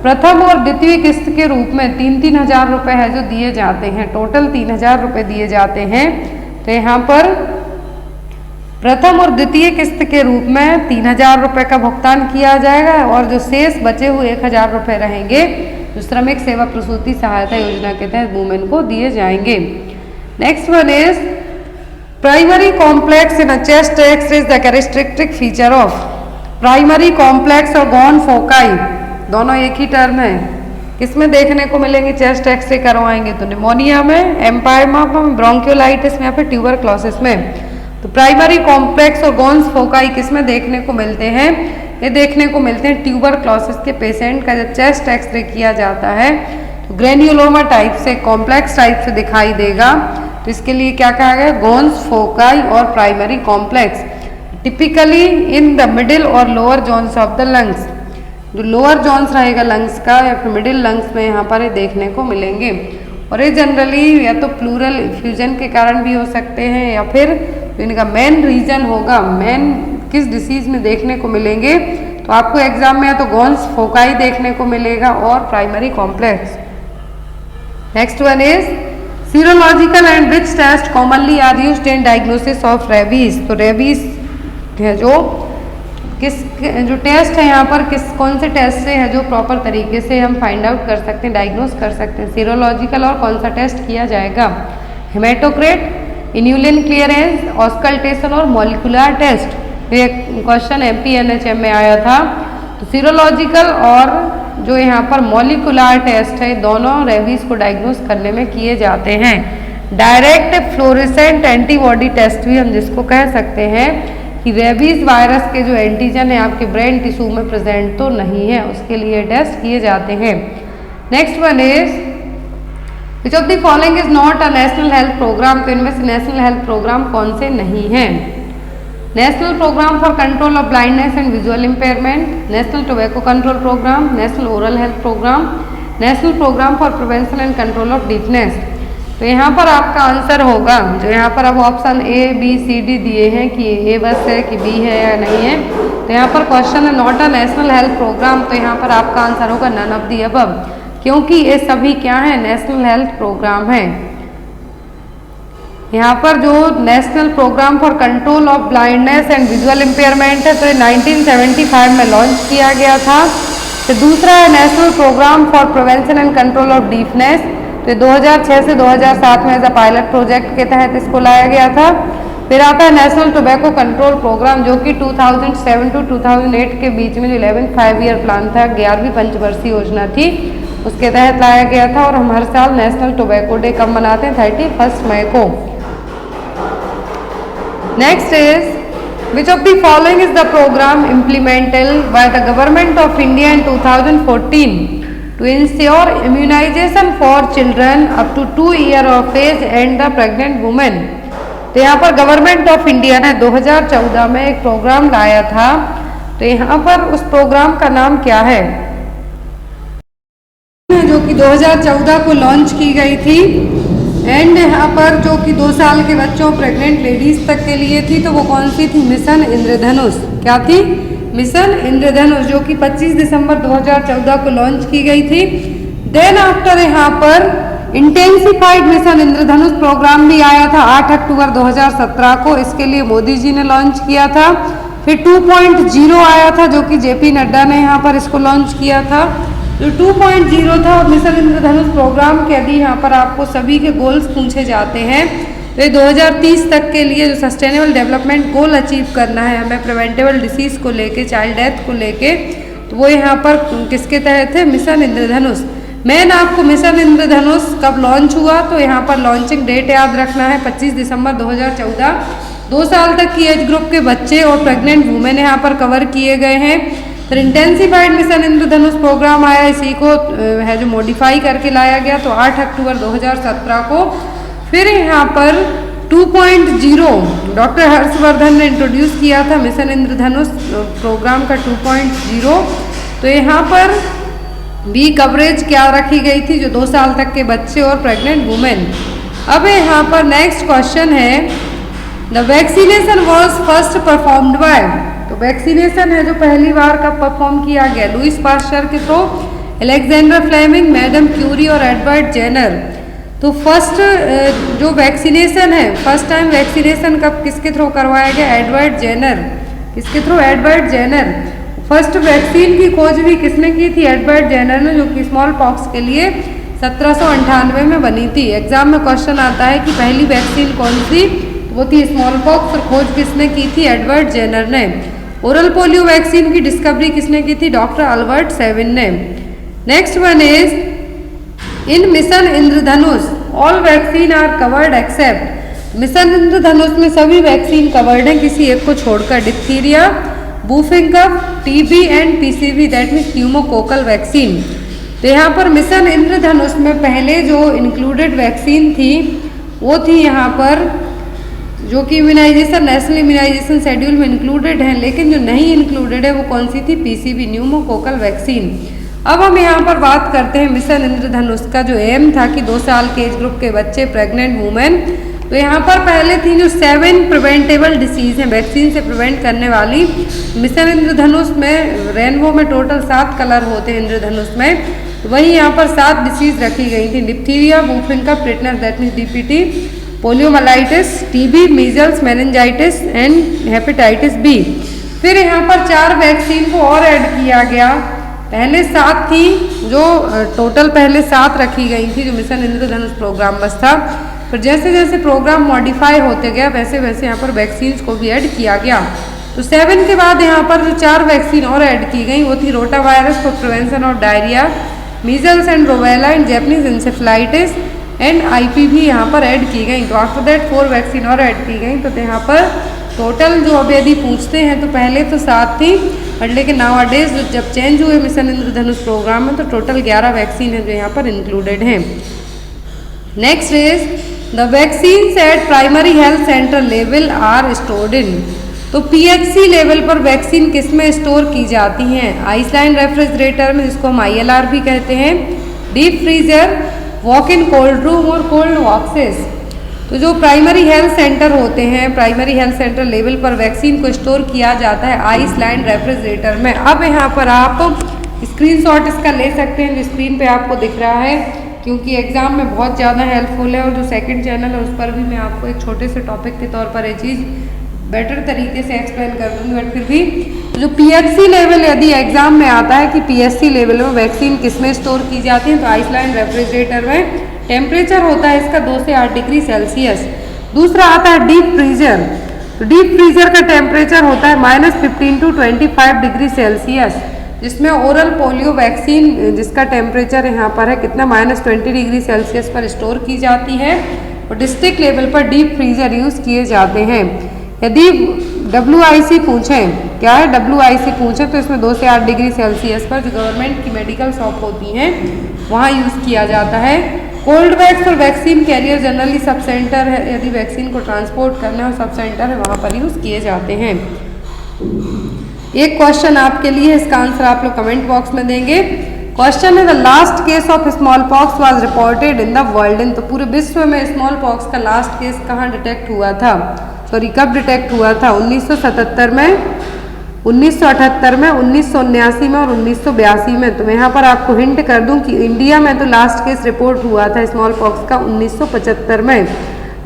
प्रथम और द्वितीय किस्त के रूप में 3-3 हज़ार रुपये है जो दिए जाते हैं, टोटल 3 हज़ार रुपये दिए जाते हैं। तो यहाँ पर प्रथम और द्वितीय किस्त के रूप में 3 हज़ार रुपये का भुगतान किया जाएगा और जो शेष बचे हुए 1 हज़ार रुपये रहेंगे जो श्रमिक सेवा प्रसूति सहायता योजना के तहत वुमेन को दिए जाएंगे। Next one is primary complex in a chest X-ray is the characteristic feature of. Primary complex और गॉन फोकाई दोनों एक ही टर्म है, किसमें देखने को मिलेंगे, चेस्ट एक्सरे करवाएंगे तो निमोनिया में, एम्पायमा में, ब्रोंकियोलाइटिस में या फिर ट्यूबरक्लोसिस में। तो प्राइमरी कॉम्प्लेक्स और गॉन्स फोकाई किसमें देखने को मिलते हैं, ये देखने को मिलते हैं ट्यूबरक्लोसिस के पेशेंट का जब चेस्ट एक्सरे किया जाता है तो ग्रेन्युलोमा टाइप से, कॉम्प्लेक्स टाइप से दिखाई देगा। तो इसके लिए क्या कहा गया, गॉन्स फोकाई और primary complex typically in the middle और lower zones of the lungs. जो लोअर जोन्स रहेगा लंग्स का या फिर मिडिल लंग्स में यहाँ पर ये देखने को मिलेंगे और ये जनरली या तो प्लूरल इफ्यूजन के कारण भी हो सकते हैं या फिर जो इनका मेन रीजन होगा, मेन किस डिसीज में देखने को मिलेंगे। तो आपको एग्जाम में या तो गॉन्स फोकाई देखने को मिलेगा और primary complex. Next one is serological and which test commonly are used in diagnosis of rabies. तो रेबीज है जो टेस्ट है यहाँ पर कौन से टेस्ट से है जो प्रॉपर तरीके से हम फाइंड आउट कर सकते हैं, डायग्नोस कर सकते हैं। सीरोलॉजिकल और कौन सा टेस्ट किया जाएगा, हेमेटोक्रेट, इन्यूलिन क्लियरेंस, ऑस्कल्टेशन और मॉलिकुलर टेस्ट। ये क्वेश्चन MPNHM में आया था। तो सीरोलॉजिकल और जो यहाँ पर मॉलिकुलर टेस्ट है दोनों रेबीज को डायग्नोस करने में किए जाते हैं। डायरेक्ट फ्लोरेसेंट एंटीबॉडी टेस्ट भी हम जिसको कह सकते हैं कि रेबीज वायरस के जो एंटीजन है आपके ब्रेन टिश्यू में प्रेजेंट तो नहीं है, उसके लिए टेस्ट किए जाते हैं। Next one is which of the following is not a national health programme. तो इनमें से नेशनल हेल्थ प्रोग्राम कौन से नहीं हैं, national programme for control of blindness and visual impairment, national tobacco control programme, national oral health programme, national programme for prevention and control of deafness. तो यहाँ पर आपका आंसर होगा जो यहाँ पर अब option A, B, C, D दिए हैं कि A बस है कि B है या नहीं है। तो यहाँ पर क्वेश्चन है not a national health programme, तो यहाँ पर आपका आंसर होगा नन ऑफ दी अबव, क्योंकि ये सभी क्या है, नेशनल हेल्थ प्रोग्राम है। यहाँ पर जो national programme for control of blindness and visual impairment है तो ये 1975 में लॉन्च किया गया था। तो दूसरा है national programme for prevention and control of deafness, तो 2006 से 2007 में एज अ पायलट प्रोजेक्ट के तहत इसको लाया गया था। फिर आता है नेशनल टोबैको कंट्रोल प्रोग्राम जो कि 2007 टू 2008 के बीच में जो 11th 5-year प्लान था, 11वीं पंचवर्षीय योजना थी, उसके तहत लाया गया था। और हम हर साल नेशनल टोबैको डे कब मनाते हैं, 31 मई को। Next is which of the following is the programme implemented by the government of India in 2014 to ensure immunization for children up to 2 years of age and the pregnant women। तो यहाँ पर government of India ने 2014 में एक programme लाया था। तो यहाँ पर उस प्रोग्राम का नाम क्या है, जो कि 2014 को लॉन्च की गई थी एंड यहाँ पर जो कि 2 साल के बच्चों प्रेग्नेंट लेडीज तक के लिए थी। तो वो कौन सी थी, मिशन इंद्रधनुष। क्या थी, मिशन इंद्रधनुष, जो कि 25 दिसंबर 2014 को लॉन्च की गई थी। देन आफ्टर यहाँ पर इंटेंसिफाइड मिशन इंद्रधनुष प्रोग्राम भी आया था 8 अक्टूबर 2017 को, इसके लिए मोदी जी ने लॉन्च किया था। फिर 2.0 आया था जो कि JP नड्डा ने यहाँ पर इसको लॉन्च किया था। जो 2.0 था मिशन इंद्रधनुष प्रोग्राम के यदि यहाँ पर आपको सभी के गोल्स पूछे जाते हैं तो ये 2030 तक के लिए जो सस्टेनेबल डेवलपमेंट गोल अचीव करना है हमें प्रिवेंटेबल डिसीज़ को लेके, चाइल्ड डेथ को लेके, तो वो यहाँ पर किसके तहत है, मिशन इंद्रधनुष। मेन आपको मिशन इंद्रधनुष कब लॉन्च हुआ, तो यहाँ पर लॉन्चिंग डेट याद रखना है 25 दिसंबर 2014। 2 साल तक की एज ग्रुप के बच्चे और प्रेग्नेंट वुमेन यहाँ पर कवर किए गए हैं। फिर इंटेंसिफाइड मिशन इंद्रधनुष प्रोग्राम आया, इसी को है जो मॉडिफाई करके लाया गया, तो 8 अक्टूबर 2017 को। फिर यहाँ पर 2.0 डॉक्टर हर्षवर्धन ने इंट्रोड्यूस किया था मिशन इंद्रधनुष प्रोग्राम का 2.0। तो यहाँ पर भी कवरेज क्या रखी गई थी, जो 2 साल तक के बच्चे और प्रेग्नेंट वुमेन। अब यहाँ पर नेक्स्ट क्वेश्चन है, the vaccination was first performed by, तो वैक्सीनेशन है जो पहली बार कब परफॉर्म किया गया, लुईस पास्चर के through, Alexander Fleming, madam Curie और एडवर्ड जेनर। तो फर्स्ट जो वैक्सीनेशन है, फर्स्ट टाइम वैक्सीनेशन कब किसके थ्रू करवाया गया, एडवर्ड जेनर। किसके through, Edward Jenner. First vaccine की खोज भी किसने की थी, एडवर्ड जेनर ने, जो कि स्मॉल पॉक्स के लिए 1798 में बनी थी। एग्जाम में क्वेश्चन आता है कि पहली वैक्सीन कौन सी, वो थी स्मॉल पॉक्स, और खोज किसने की थी, एडवर्ड जेनर ने। ओरल पोलियो वैक्सीन की डिस्कवरी किसने की थी, डॉक्टर अल्बर्ट सेविन ने। Next one is, in mission Indradhanush all vaccine are covered except, mission Indradhanush में सभी वैक्सीन कवर्ड हैं किसी एक को छोड़कर, diphtheria, whooping cough, TB and PCV, that means pneumococcal vaccine. तो यहाँ पर मिशन इंद्रधनुष में पहले जो इंक्लूडेड वैक्सीन थी वो थी यहाँ पर, जो कि इम्यूनाइजेशन, नेशनल इम्यूनाइजेशन शेड्यूल में इंक्लूडेड है, लेकिन जो नहीं इंक्लूडेड है वो कौन सी थी, पीसीवी, न्यूमोकोकल वैक्सीन। अब हम यहाँ पर बात करते हैं मिशन इंद्रधनुष का जो एम था कि 2 साल के एज ग्रुप के बच्चे, प्रेग्नेंट वुमेन। तो यहाँ पर पहले थी जो 7 प्रिवेंटेबल डिसीज हैं, वैक्सीन से प्रिवेंट करने वाली। मिशन इंद्रधनुष में रेनबो में टोटल 7 कलर होते हैं इंद्रधनुष में, तो वही यहाँ पर 7 डिसीज रखी गई थी, diphtheria, whooping cough, tetanus that means DPT, poliomyelitis, TB, measles, meningitis and hepatitis B. फिर यहाँ पर 4 वैक्सीन को और ऐड किया गया, पहले 7 थी, जो टोटल पहले 7 रखी गई थी जो मिशन इंद्रधनुष प्रोग्राम बस था। फिर जैसे जैसे प्रोग्राम मॉडिफाई होते गया वैसे वैसे यहाँ पर वैक्सीन्स को भी ऐड किया गया। तो 7 के बाद यहाँ पर जो 4 वैक्सीन और ऐड की गई वो थी rota virus for prevention of diarrhoea, measles and rubella and Japanese encephalitis and IPV यहाँ पर ऐड की गई। तो आफ्टर दैट 4 वैक्सीन और ऐड की गई। तो यहाँ पर टोटल जो अब यदि पूछते हैं तो पहले तो 7 थी, बट लेकिन नाउअडेज जब चेंज हुए मिशन इंद्रधनुष प्रोग्राम में तो टोटल 11 वैक्सीन है जो यहाँ पर इंक्लूडेड हैं। Next is the vaccines at primary health centre level are stored in, तो पीएचसी लेवल पर वैक्सीन किस में स्टोर की जाती हैं, आइसलैंड रेफ्रिजरेटर में, जिसको हम आईएलआर भी कहते हैं, deep freezer, walk in cold room और कोल्ड बॉक्सेस। तो जो प्राइमरी हेल्थ सेंटर होते हैं, प्राइमरी हेल्थ सेंटर लेवल पर वैक्सीन को स्टोर किया जाता है आइसलैंड रेफ्रिजरेटर में। अब यहाँ पर आप स्क्रीनशॉट इसका ले सकते हैं जो स्क्रीन पे आपको दिख रहा है, क्योंकि एग्जाम में बहुत ज़्यादा हेल्पफुल है। और जो सेकंड चैनल है उस पर भी मैं आपको एक छोटे से टॉपिक के तौर पर ये चीज़ बेटर तरीके से एक्सप्लेन कर दूँगी, बट फिर भी जो पीएचसी लेवल यदि एग्जाम में आता है कि पीएचसी लेवल में वैक्सीन किस में स्टोर की जाती है, तो आइसलैंड रेफ्रिजरेटर में। टेम्परेचर होता है इसका 2 से 8 डिग्री सेल्सियस। दूसरा आता है डीप फ्रीजर, तो डीप फ्रीजर का टेम्परेचर होता है -15 to 25 डिग्री सेल्सियस, जिसमें ओरल पोलियो वैक्सीन जिसका टेम्परेचर यहाँ पर है कितना, -20 डिग्री सेल्सियस पर स्टोर की जाती है। और डिस्ट्रिक्ट लेवल पर डीप फ्रीजर यूज़ किए जाते हैं। यदि WIC पूछें, क्या है WIC पूछें, तो इसमें 2 से 8 डिग्री सेल्सियस पर जो गवर्नमेंट की मेडिकल शॉप होती हैं वहाँ यूज़ किया जाता है। कोल्ड बैग्स और vaccine carrier generally sub centre है, यदि वैक्सीन को ट्रांसपोर्ट करना हो सब सेंटर है वहाँ पर यूज़ किए जाते हैं। एक क्वेश्चन आपके लिए, इसका आंसर आप लोग कमेंट बॉक्स में देंगे। क्वेश्चन है the last case of small pox was reported in the world in, तो पूरे विश्व में स्मॉल पॉक्स का लास्ट केस कहाँ डिटेक्ट हुआ था, सॉरी कब डिटेक्ट हुआ था, 1977 में, 1978 में, 1979 में और 1982 में। तो मैं यहाँ पर आपको हिंट कर दूं कि इंडिया में तो लास्ट केस रिपोर्ट हुआ था स्मॉल पॉक्स का 1975 में।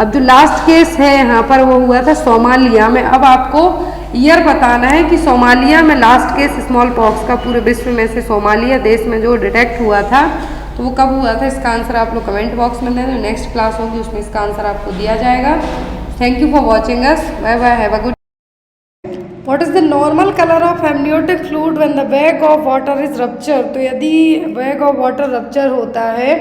अब जो लास्ट केस है यहाँ पर वो हुआ था सोमालिया में। अब आपको ईयर बताना है कि सोमालिया में लास्ट केस स्मॉल पॉक्स का पूरे विश्व में से सोमालिया देश में जो डिटेक्ट हुआ था तो वो कब हुआ था, इसका आंसर आप लोग कमेंट बॉक्स में देना। नेक्स्ट क्लास होगी उसमें इसका आंसर आपको दिया जाएगा। Thank you for watching us, bye bye, have a good. What is the normal colour of amniotic fluid when the bag of water is rupture. तो यदि बैग ऑफ वाटर रप्चर होता है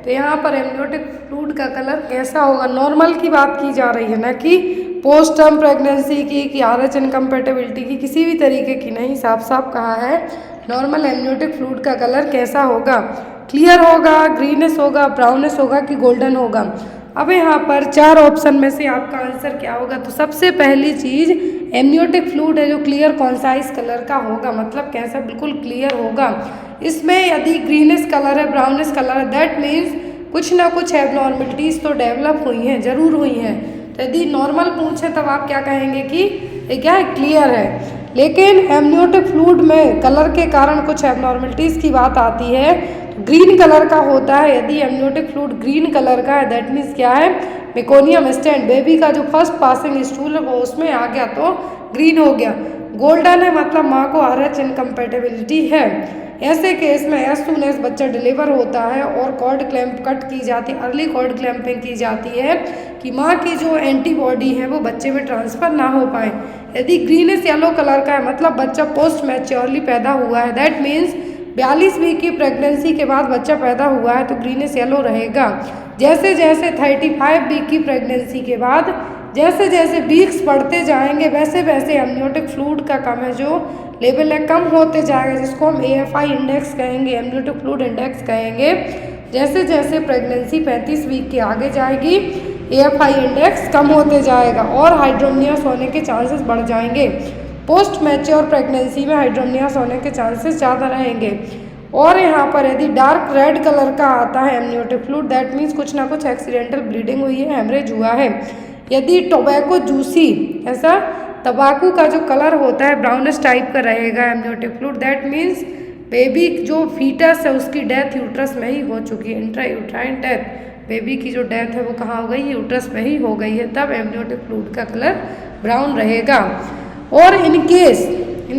तो यहाँ पर एमनियोटिक फ्लूइड का colour कैसा होगा। नॉर्मल की बात की जा रही है, ना कि पोस्ट टर्म प्रेगनेंसी की, कि RH इनकम्पेटेबिलिटी की, किसी भी तरीके की नहीं। साफ साफ कहा है नॉर्मल एमनियोटिक फ्लूइड का कलर कैसा होगा, क्लियर होगा, ग्रीनिश होगा, ब्राउनिश होगा कि गोल्डन होगा। अब यहाँ पर 4 ऑप्शन में से आपका आंसर क्या होगा। तो सबसे पहली चीज़ एमनियोटिक फ्लूइड है जो क्लियर कॉन्साइज कलर का होगा, मतलब कैसा, बिल्कुल क्लियर होगा। इसमें यदि ग्रीनिश कलर है, ब्राउनिश कलर है, दैट मीन्स कुछ ना कुछ एबनॉर्मलिटीज़ तो डेवलप हुई हैं, ज़रूर हुई हैं। तो यदि नॉर्मल पूछे तब आप क्या कहेंगे कि ये क्या है, क्लियर है। लेकिन एमनियोटिक फ्लूइड में कलर के कारण कुछ एबनॉर्मलिटीज़ की बात आती है, ग्रीन कलर का होता है। यदि एमनियोटिक फ्लूइड ग्रीन कलर का है दैट मीन्स क्या है, मेकोनियम स्टैंड, बेबी का जो फर्स्ट पासिंग स्टूल है वो उसमें आ गया तो ग्रीन हो गया। गोल्डन है मतलब माँ को RH इनकम्पेटेबिलिटी है। ऐसे केस में एज सून एज बच्चा डिलीवर होता है और कॉर्ड क्लैंप कट की जाती है, अर्ली कॉर्ड क्लैंपिंग की जाती है कि माँ की जो एंटीबॉडी है वो बच्चे में ट्रांसफ़र ना हो पाए। यदि ग्रीनिश येलो कलर का है मतलब बच्चा पोस्ट मैच्योरली पैदा हुआ है, दैट मीन्स 42 वीक की प्रेगनेंसी के बाद बच्चा पैदा हुआ है तो ग्रीनिश येलो रहेगा। जैसे जैसे 35 वीक की प्रेगनेंसी के बाद जैसे जैसे वीक्स बढ़ते जाएंगे वैसे वैसे एमनियोटिक फ्लूइड का कम है जो लेवल है कम होते जाएगा, जिसको हम AFI इंडेक्स कहेंगे, एमनियोटिक फ्लूइड इंडेक्स कहेंगे। जैसे जैसे प्रेगनेंसी 35 वीक के आगे जाएगी AFI इंडेक्स कम होते जाएगा और हाइड्रोनियस होने के चांसेस बढ़ जाएंगे। पोस्ट मैच्योर प्रेगनेंसी में हाइड्रोनियस होने के चांसेस ज़्यादा रहेंगे। और यहाँ पर यदि डार्क रेड कलर का आता है एमनियोटिक फ्लूइड दैट मीन्स कुछ ना कुछ एक्सीडेंटल ब्लीडिंग हुई है, हेमरेज हुआ है। यदि टोबैको जूसी, ऐसा तंबाकू का जो कलर होता है ब्राउनिश टाइप का रहेगा amniotic fluid, that means baby जो फीटस है उसकी डेथ यूट्रस में ही हो चुकी है, इंट्रा यूट्राइन डेथ। बेबी की जो डेथ है वो कहाँ हो गई, यूट्रस में ही हो गई है, तब एमनियोटिक फ्लूइड का कलर ब्राउन रहेगा। और इन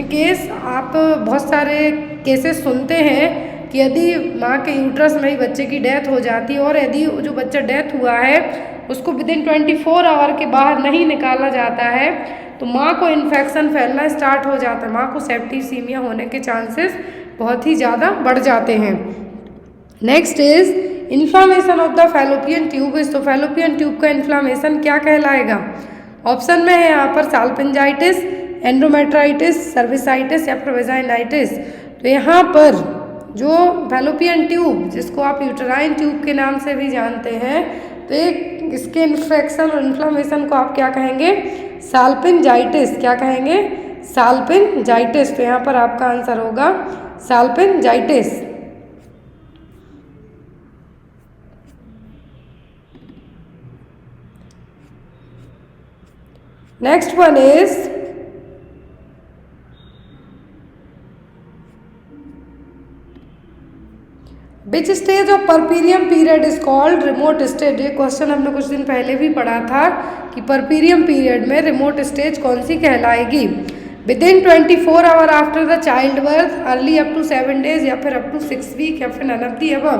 केस आप बहुत सारे केसेस सुनते हैं कि यदि माँ के यूट्रस में ही बच्चे की डेथ हो जाती है और यदि जो बच्चा डेथ हुआ है उसको विदिन 24 आवर के बाहर नहीं निकाला जाता है तो माँ को इन्फेक्शन फैलना स्टार्ट हो जाता है, माँ को सेप्टिसीमिया होने के चांसेस बहुत ही ज़्यादा बढ़ जाते हैं। Next is inflammation of the fallopian tube. तो फैलोपियन ट्यूब का इन्फ्लामेशन क्या कहलाएगा। ऑप्शन में है यहाँ पर साल्पिंजाइटिस, एंडोमेट्राइटिस, सर्विसाइटिस या फिर वेजाइनाइटिस। तो यहाँ पर जो फैलोपियन ट्यूब जिसको आप यूटेराइन ट्यूब के नाम से भी जानते हैं, तो एक इसके इन्फेक्शन और इन्फ्लामेशन को आप क्या कहेंगे, साल्पिंजाइटिस। क्या कहेंगे, साल्पिंजाइटिस। तो यहाँ पर आपका आंसर होगा salpingitis. Next one is which stage of puerperium period is called remote stage. ये क्वेश्चन हमने कुछ दिन पहले भी पढ़ा था कि परपीरियम पीरियड में रिमोट स्टेज कौन सी कहलाएगी। Within 24 hour after the child birth, early up to 7 days या फिर अप टू 6 वीक या फिर none of the above.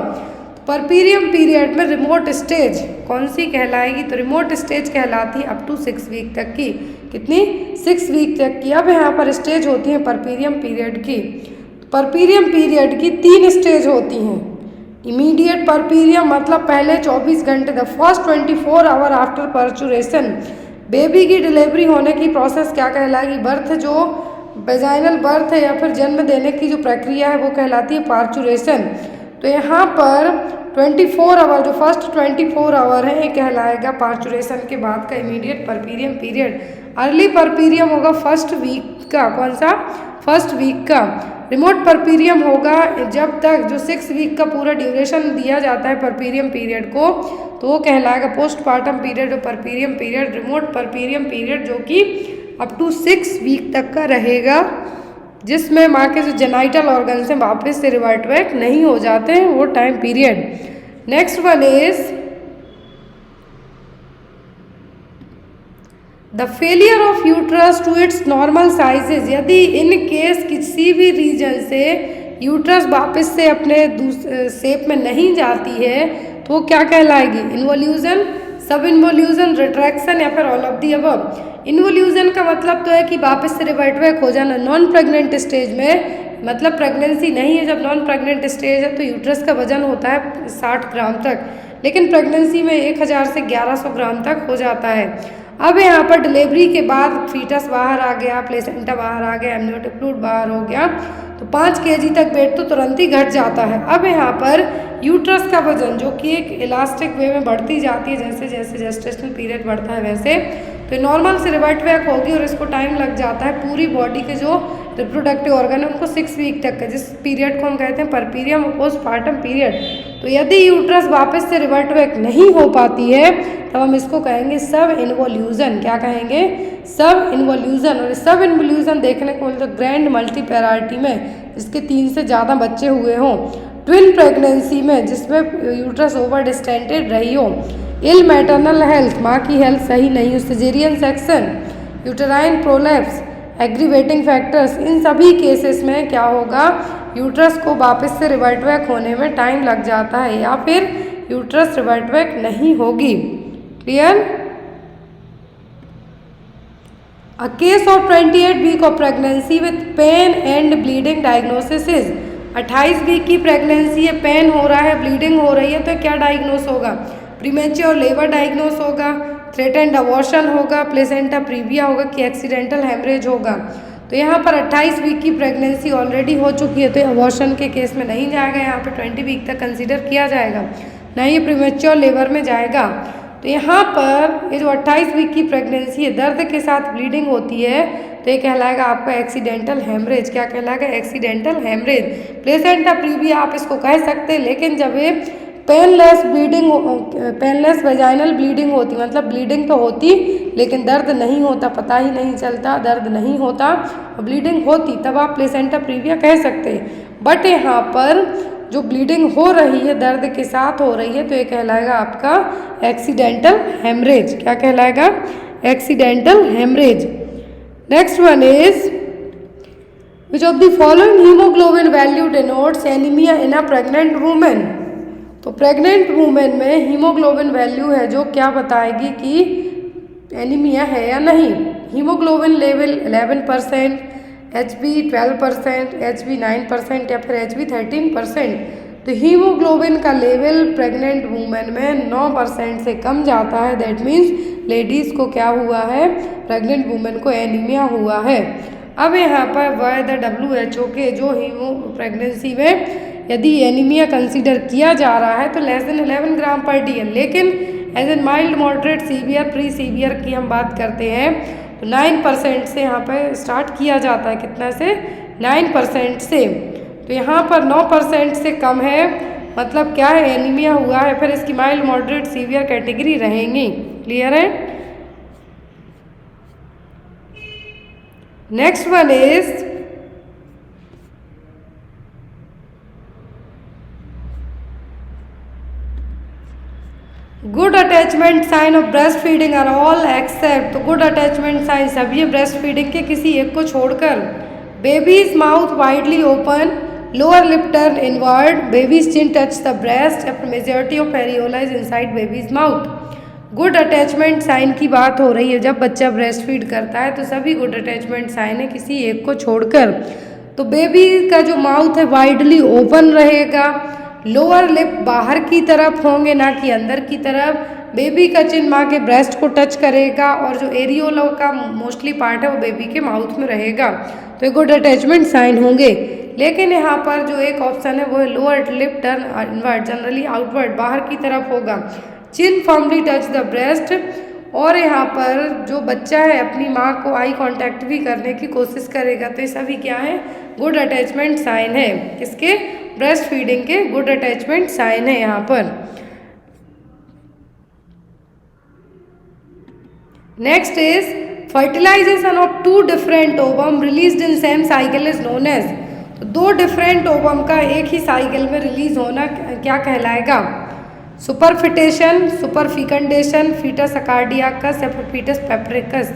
Puerperium period में रिमोट स्टेज कौन सी कहलाएगी, तो रिमोट स्टेज कहलाती है अप टू 6 वीक तक की। कितनी, 6 वीक तक की। अब यहाँ पर स्टेज होती है परपीरियम पीरियड की। परपीरियम पीरियड की 3 स्टेज होती हैं। इमीडिएट परपीरियम मतलब पहले 24 घंटे, the first 24 hour after पर्चुरेशन। Baby की डिलीवरी होने की प्रोसेस क्या कहलाएगी, बर्थ जो वेजाइनल बर्थ है या फिर जन्म देने की जो प्रक्रिया है वो कहलाती है पार्चुरेशन। तो यहाँ पर 24 आवर, जो फर्स्ट 24 आवर है ये कहलाएगा पार्चुरेशन के बाद का immediate puerperium period. Early puerperium होगा फर्स्ट वीक का, कौन सा, फर्स्ट वीक का। रिमोट परपीरियम होगा जब तक जो 6 वीक का पूरा ड्यूरेशन दिया जाता है परपीरियम पीरियड को, तो वो कहलाएगा पोस्टपार्टम पीरियड और puerperium period. Remote puerperium period जो कि अप टू 6 वीक तक का रहेगा, जिसमें माँ के जो जेनाइटल ऑर्गन्स हैं वापस से रिवर्ट बैक नहीं हो जाते हैं, वो time period. Next one is the failure of uterus to its normal sizes. यदि इन केस किसी भी रीजन से यूट्रस वापस से अपने शेप में नहीं जाती है तो क्या कहलाएगी, इन्वोल्यूशन सब इन्वोल्यूशन, रिट्रैक्शन या फिर all of the above. Involution का मतलब तो है कि वापस से रिवर्ट बैक हो जाना। नॉन प्रेग्नेंट स्टेज में मतलब प्रेगनेंसी नहीं है, जब नॉन प्रेग्नेंट स्टेज है तो यूट्रस का वजन होता है 60 ग्राम तक, लेकिन प्रेगनेंसी में 1000 से 1100 ग्राम तक हो जाता है। अब यहाँ पर डिलीवरी के बाद फीटस बाहर आ गया, प्लेसेंटा बाहर आ गया, एमनियोटिक फ्लूइड बाहर हो गया, तो 5 kg तक वेट तो तुरंत ही घट जाता है। अब यहाँ पर यूट्रस का वजन जो कि एक इलास्टिक वे में बढ़ती जाती है, जैसे जैसे जेस्टेशनल पीरियड बढ़ता है वैसे, तो नॉर्मल से रिवर्ट बैक होगी और इसको टाइम लग जाता है। पूरी बॉडी के जो रिप्रोडक्टिव ऑर्गन है उनको 6 वीक तक का, जिस पीरियड को हम कहते हैं परपीरियम और पोस्टपार्टम पीरियड। तो यदि यूट्रस वापस से रिवर्ट बैक नहीं हो पाती है तब हम इसको कहेंगे सब इन्वोल्यूशन। क्या कहेंगे? सब इन्वोल्यूशन। और सब इन्वोल्यूशन देखने को मिलता है ग्रैंड मल्टीपैराटी में, जिसके 3 से ज़्यादा बच्चे हुए हों। ट्विन प्रेगनेंसी में जिसमें यूट्रस ओवर डिस्टेंटेड रही हो। इल मैटरनल हेल्थ, माँ की हेल्थ सही नहीं हो। Caesarean section, uterine prolapse, aggravating factors, इन सभी केसेस में क्या होगा? यूट्रस को वापस से रिवर्ट बैक होने में टाइम लग जाता है या फिर यूट्रस रिवर्ट बैक नहीं होगी। Clear? A case of 28 week of pregnancy with pain and bleeding diagnosis is 28 week की प्रेगनेंसी है, पेन हो रहा है, ब्लीडिंग हो रही है, तो क्या डायग्नोस होगा? प्रीमेच्योर लेबर डायग्नोस होगा, थ्रेटेंड अबॉर्शन होगा, प्लेसेंटा प्रीविया होगा कि एक्सीडेंटल हेमरेज होगा। तो यहाँ पर 28 वीक की प्रेगनेंसी ऑलरेडी हो चुकी है, तो अबॉर्शन के केस में नहीं जाएगा, यहाँ पर 20 वीक तक कंसिडर किया जाएगा, ना ये प्रीमेच्योर लेबर में जाएगा। तो यहाँ पर ये जो 28 वीक की प्रेगनेंसी है, दर्द के साथ ब्लीडिंग होती है, तो ये कहलाएगा आपका एक्सीडेंटल हेमरेज। क्या कहलाएगा? Accidental haemorrhage. प्लेसेंटा प्रीविया आप इसको कह सकते हैं, लेकिन जब ये painless bleeding, painless vaginal bleeding होती, मतलब ब्लीडिंग तो होती लेकिन दर्द नहीं होता, पता ही नहीं चलता, दर्द नहीं होता और ब्लीडिंग होती, तब आप प्लेसेंटा प्रीविया कह सकते हैं। बट यहाँ पर जो ब्लीडिंग हो रही है, दर्द के साथ हो रही है, तो ये कहलाएगा आपका एक्सीडेंटल हेमरेज। क्या कहलाएगा? Accidental haemorrhage. Next one is which of the following haemoglobin value denotes anaemia in a pregnant women. तो प्रेग्नेंट वुमेन में हीमोग्लोबिन वैल्यू है जो क्या बताएगी कि एनीमिया है या नहीं। हीमोग्लोबिन लेवल 11%, HB 12%, HB 9% या फिर HB 13%। तो हीमोग्लोबिन का लेवल प्रेग्नेंट वुमेन में 9% से कम जाता है, दैट मीन्स लेडीज़ को क्या हुआ है? प्रेग्नेंट वुमेन को एनीमिया हुआ है। अब यहाँ पर बाय द WHO के जो प्रेगनेंसी में यदि एनीमिया कंसीडर किया जा रहा है तो लेस देन 11 ग्राम पर DL, लेकिन as an mild moderate severe pre severe की हम बात करते हैं तो 9% से यहाँ पर स्टार्ट किया जाता है। कितना से? 9% से। तो यहाँ पर 9% से कम है, मतलब क्या है? एनीमिया हुआ है, फिर इसकी माइल्ड मॉडरेट सीवियर कैटेगरी रहेंगी। क्लियर है? Next one is good attachment sign of breast feeding are all except. तो गुड अटैचमेंट साइन सभी ब्रेस्ट फीडिंग के किसी एक को छोड़कर। Baby's mouth widely open, lower lip turn inward, baby's chin touch the breast, majority of areola is inside baby's mouth. Good attachment sign की बात हो रही है, जब बच्चा ब्रेस्ट फीड करता है तो सभी गुड अटैचमेंट साइन है किसी एक को छोड़कर। तो बेबी का जो माउथ है वाइडली ओपन रहेगा, लोअर लिप बाहर की तरफ होंगे ना कि अंदर की तरफ, बेबी का चिन माँ के ब्रेस्ट को टच करेगा और जो एरियोला का मोस्टली पार्ट है वो बेबी के माउथ में रहेगा, तो ये गुड अटैचमेंट साइन होंगे। लेकिन यहाँ पर जो एक ऑप्शन है वो है lower lip turn inward, generally outward बाहर की तरफ होगा, चिन फर्मली टच द ब्रेस्ट, और यहाँ पर जो बच्चा है अपनी माँ को आई कांटेक्ट भी करने की कोशिश करेगा। तो ये सभी क्या है? गुड अटैचमेंट साइन है, किसके? ब्रेस्ट फीडिंग के गुड अटैचमेंट साइन है यहाँ पर। Next is fertilization of 2 different ovum released in same cycle is known as. तो 2 डिफरेंट ओवम का एक ही साइकिल में रिलीज होना क्या कहलाएगा? सुपरफिटेशन, सुपरफिकेंडेशन, फीटस अकार्डियाकस या फिर फीटस पेपरिकस।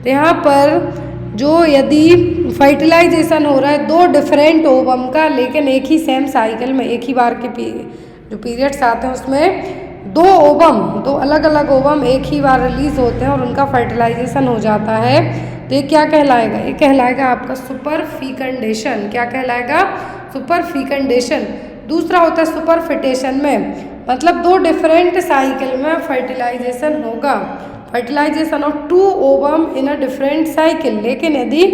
तो यहाँ पर जो यदि फर्टिलाइजेशन हो रहा है 2 डिफरेंट ओवम का, लेकिन एक ही सेम साइकिल में, एक ही बार के जो पीरियड्स आते हैं उसमें दो ओवम, दो अलग अलग ओवम एक ही बार रिलीज होते हैं और उनका फर्टिलाइजेशन हो जाता है, तो ये क्या कहलाएगा? ये कहलाएगा आपका सुपर फीकंडेशन। क्या कहलाएगा? Super fecundation. दूसरा होता है सुपर फिटेशन में, मतलब दो डिफरेंट साइकिल में फर्टिलाइजेशन होगा, fertilization of two ovum in a different cycle. लेकिन यदि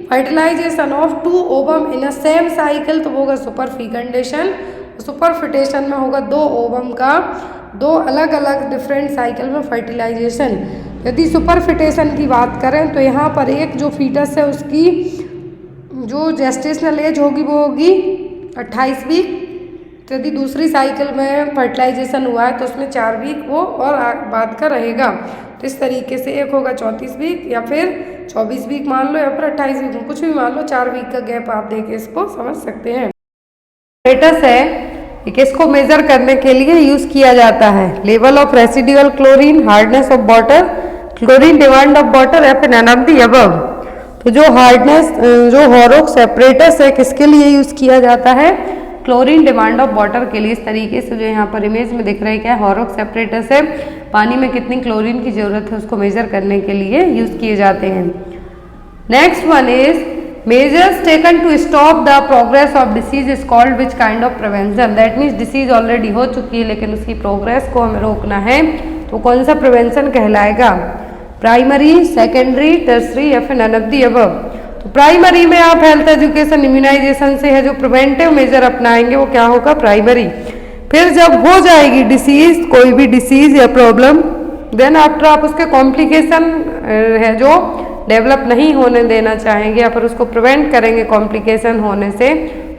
fertilization of two ovum in a same cycle तो वो होगा सुपर फीकंडेशन। सुपर फिटेशन में होगा दो ओवम का दो अलग अलग डिफरेंट साइकिल में फर्टिलाइजेशन। यदि सुपर फिटेशन की बात करें तो यहाँ पर एक जो फीटस है उसकी जो जेस्टेशनल एज होगी वो होगी 28 वीक। तो यदि दूसरी साइकिल में फर्टिलाइजेशन हुआ है तो उसमें 4 वीक वो और बाद का रहेगा। तो इस तरीके से एक होगा 34 वीक या फिर 24 वीक मान लो या फिर 28 वीक, कुछ भी मान लो, 4 वीक का गैप आप देके इसको समझ सकते हैं। स्टेटस है किसको मेजर करने के लिए यूज किया जाता है? Level of residual chlorine, hardness of water, chlorine demand of water या फिर नन ऑफ द अबव। तो जो हार्डनेस जो हॉरोक्स सेपरेटस है किसके लिए यूज किया जाता है? क्लोरीन डिमांड ऑफ वाटर के लिए। इस तरीके से जो यहाँ पर इमेज में दिख रहा है क्या है? हॉरोक्स सेपरेटस है, पानी में कितनी क्लोरीन की जरूरत है उसको मेजर करने के लिए यूज किए जाते हैं। Next one is measures taken to stop the progress of disease is called which kind of prevention? that means disease already हो चुकी है लेकिन उसकी प्रोग्रेस को हमें रोकना है तो कौन सा प्रिवेंशन कहलाएगा? प्राइमरी, सेकेंडरी, टर्सरी या फिर नन ऑफ द अबव। तो प्राइमरी में आप हेल्थ एजुकेशन इम्यूनाइजेशन से है जो प्रिवेंटिव मेजर अपनाएंगे वो क्या होगा? प्राइमरी। फिर जब हो जाएगी डिसीज, कोई भी डिसीज या प्रॉब्लम, देन आफ्टर आप उसके कॉम्प्लिकेशन है जो डेवलप नहीं होने देना चाहेंगे या फिर उसको प्रिवेंट करेंगे कॉम्प्लिकेशन होने से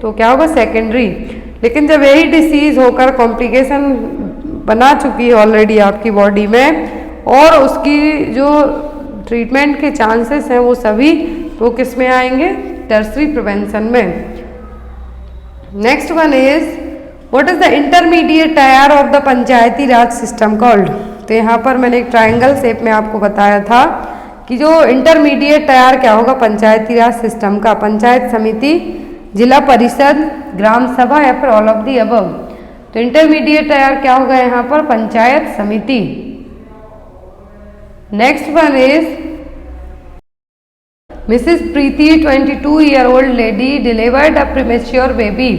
तो क्या होगा? सेकेंडरी। लेकिन जब यही डिसीज होकर कॉम्प्लिकेशन बना चुकी है ऑलरेडी आपकी बॉडी में और उसकी जो ट्रीटमेंट के चांसेस हैं वो सभी तो किस में आएंगे? टर्सरी प्रिवेंशन में। Next one is what is the intermediate tyre of the Panchayati Raj system called? तो यहाँ पर मैंने एक ट्राइंगल शेप में आपको बताया था कि जो इंटरमीडिएट टायर क्या होगा पंचायती राज सिस्टम का? पंचायत समिति, जिला परिषद, ग्राम सभा या फिर ऑल ऑफ दी अबव। तो इंटरमीडिएट टायर क्या होगा यहाँ पर? पंचायत समिति। Next one is Mrs Preeti 22-year-old lady delivered a premature baby,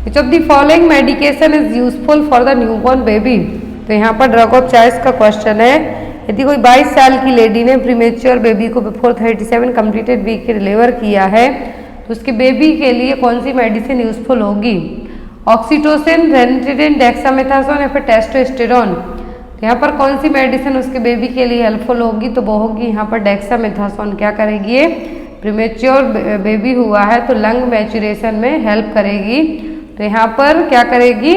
which of the following medication is useful for the newborn baby? तो यहाँ पर ड्रग ऑफ चॉइस का क्वेश्चन है। यदि कोई 22 साल की लेडी ने प्रीमेच्योर बेबी को बिफोर 37 कंप्लीटेड वीक के डिलीवर किया है तो उसके बेबी के लिए कौन सी मेडिसिन यूजफुल होगी? ऑक्सीटोसिन, रेनिटिडिन, डेक्सामेथासोन या फिर टेस्टोस्टेरोन। तो यहाँ पर कौन सी मेडिसिन उसके बेबी के लिए हेल्पफुल होगी? तो वो होगी यहाँ पर डेक्सामेथासोन। क्या करेगी? ये प्रीमेच्योर बेबी हुआ है तो लंग मैच्यूरेशन में हेल्प करेगी। तो यहाँ पर क्या करेगी?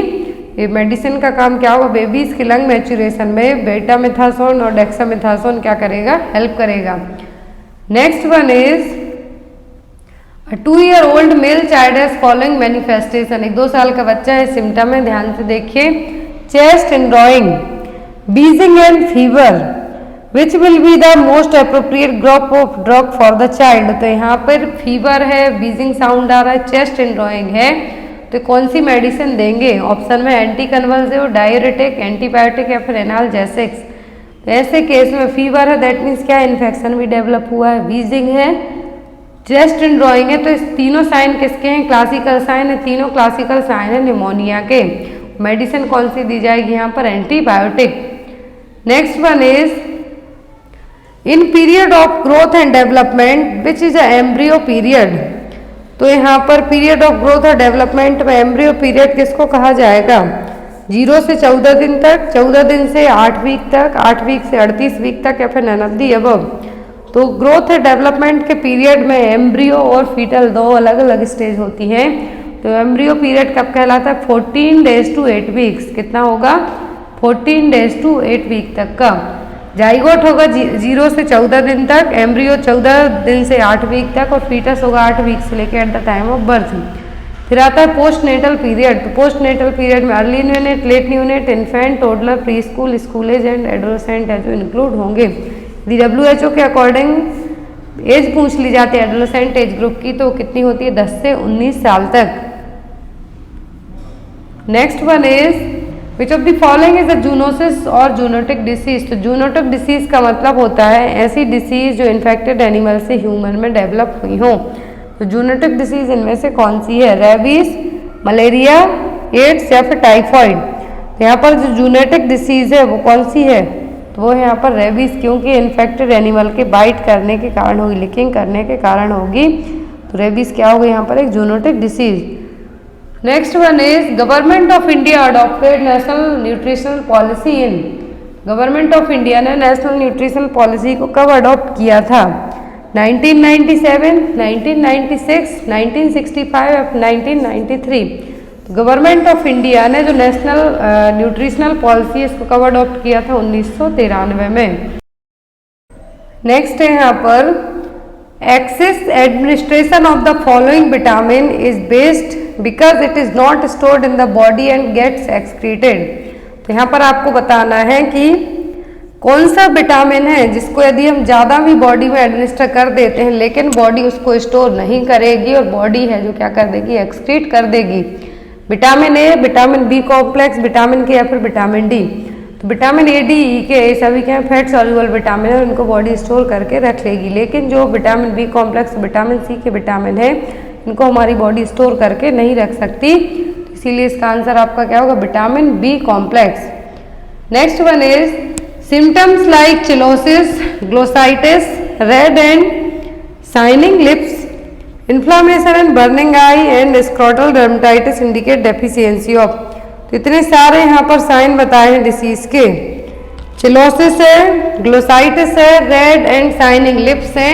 ये मेडिसिन का काम क्या होगा? बेबीज की लंग मैच्यूरेशन में बेटामेथासोन और डेक्सामेथासोन क्या करेगा? हेल्प करेगा। Next one is a 2-year-old male child has following manifestation. एक 2 साल का बच्चा है, सिम्टम है, ध्यान से देखिए। Chest and drawing, Beijing and fever, which will be the most appropriate group of drug for the child? तो यहाँ पर फीवर है, बीजिंग साउंड आ रहा है, चेस्ट एंड ड्रॉइंग है, तो कौन सी मेडिसिन देंगे? ऑप्शन में एंटी कन्वल्सिव, डायरेटिक, एंटीबायोटिक या फिर एनाल्जेसिक्स। तो ऐसे केस में फीवर है दैट मीन्स क्या? इन्फेक्शन भी डेवलप हुआ है, वीजिंग है, चेस्ट एंड ड्रॉइंग है। तो इस तीनों साइन किसके हैं? क्लासिकल साइन है, तीनों क्लासिकल साइन है निमोनिया के। मेडिसिन कौन सी दी जाएगी यहाँ पर? Antibiotic. Next one is in period of growth and development which is a embryo period? तो यहाँ पर पीरियड ऑफ ग्रोथ और डेवलपमेंट में एम्ब्रियो पीरियड किसको कहा जाएगा? 0 से 14 दिन तक, 14 दिन से 8 वीक तक, 8 वीक से 38 वीक तक या फिर नन ऑफ द अबव। तो ग्रोथ और डेवलपमेंट के पीरियड में एम्ब्रियो और फीटल दो अलग अलग स्टेज होती हैं। तो एम्ब्रियो पीरियड कब कहलाता है? 14 days to 8 weeks। कितना होगा? 14 days to 8 वीक तक का। जाइगोट होगा 0 से 14 दिन तक, एम्ब्रियो 14 दिन से 8 वीक तक और फीटस होगा 8 वीक से लेकर at the time of birth. फिर आता है पोस्ट नेटल पीरियड। तो पोस्ट नेटल पीरियड में early neonate, late neonate, infant, toddler, pre school, school age and adolescent है जो इंक्लूड होंगे। यदि WHO के अकॉर्डिंग एज पूछ ली जाती है एडोलेसेंट एज ग्रुप की तो कितनी होती है? 10 से 19 साल तक। Next one is which of the following is a zoonosis और जूनोटिक डिसीज। तो जूनोटिक डिसीज का मतलब होता है ऐसी डिसीज जो इन्फेक्टेड एनिमल से ह्यूमन में डेवलप हुई हो। तो जूनोटिक डिसीज इनमें से कौन सी है? रेबीज, मलेरिया, एड्स या फिर टाइफॉइड। तो यहाँ पर जो जूनोटिक डिसीज है वो कौन सी है? तो वो है यहाँ पर रेबीज, क्योंकि इन्फेक्टेड एनिमल के बाइट करने के कारण होगी, लिकिंग करने के कारण होगी। तो रेबीज क्या होगी यहाँ पर? एक zoonotic disease. Next one is government of India adopted national nutritional policy in. Government of India ने नेशनल न्यूट्रिशनल पॉलिसी को कब अडॉप्ट किया था? 1997, 1996, 1965 या 1993। तो गवर्नमेंट ऑफ इंडिया ने जो नेशनल न्यूट्रिशनल पॉलिसी इसको कब अडॉप्ट किया था? 1993 में। नेक्स्ट है यहाँ पर excess administration of the following vitamin is based because it is not stored in the body and gets excreted. तो यहाँ पर आपको बताना है कि कौन सा विटामिन है जिसको यदि हम ज़्यादा भी बॉडी में एडमिनिस्टर कर देते हैं लेकिन बॉडी उसको स्टोर नहीं करेगी और बॉडी है जो क्या कर देगी? एक्सक्रीट कर देगी। Vitamin A, vitamin B complex, vitamin K या फिर विटामिन डी। तो vitamin A, D, E K ये सभी क्या फैट सॉल्युबल विटामिन है, उनको बॉडी स्टोर करके रख लेगी। लेकिन जो vitamin B complex, vitamin C के विटामिन है इनको हमारी बॉडी स्टोर करके नहीं रख सकती। इसीलिए इसका आंसर आपका क्या होगा? Vitamin B complex. Next one is symptoms like cheilosis, glossitis, red and shining lips, inflammation and burning eye and scrotal dermatitis indicate deficiency of. तो इतने सारे यहाँ पर साइन बताए हैं डिसीज के। चिलोसिस है, ग्लोसाइटिस है, रेड एंड शाइनिंग लिप्स है,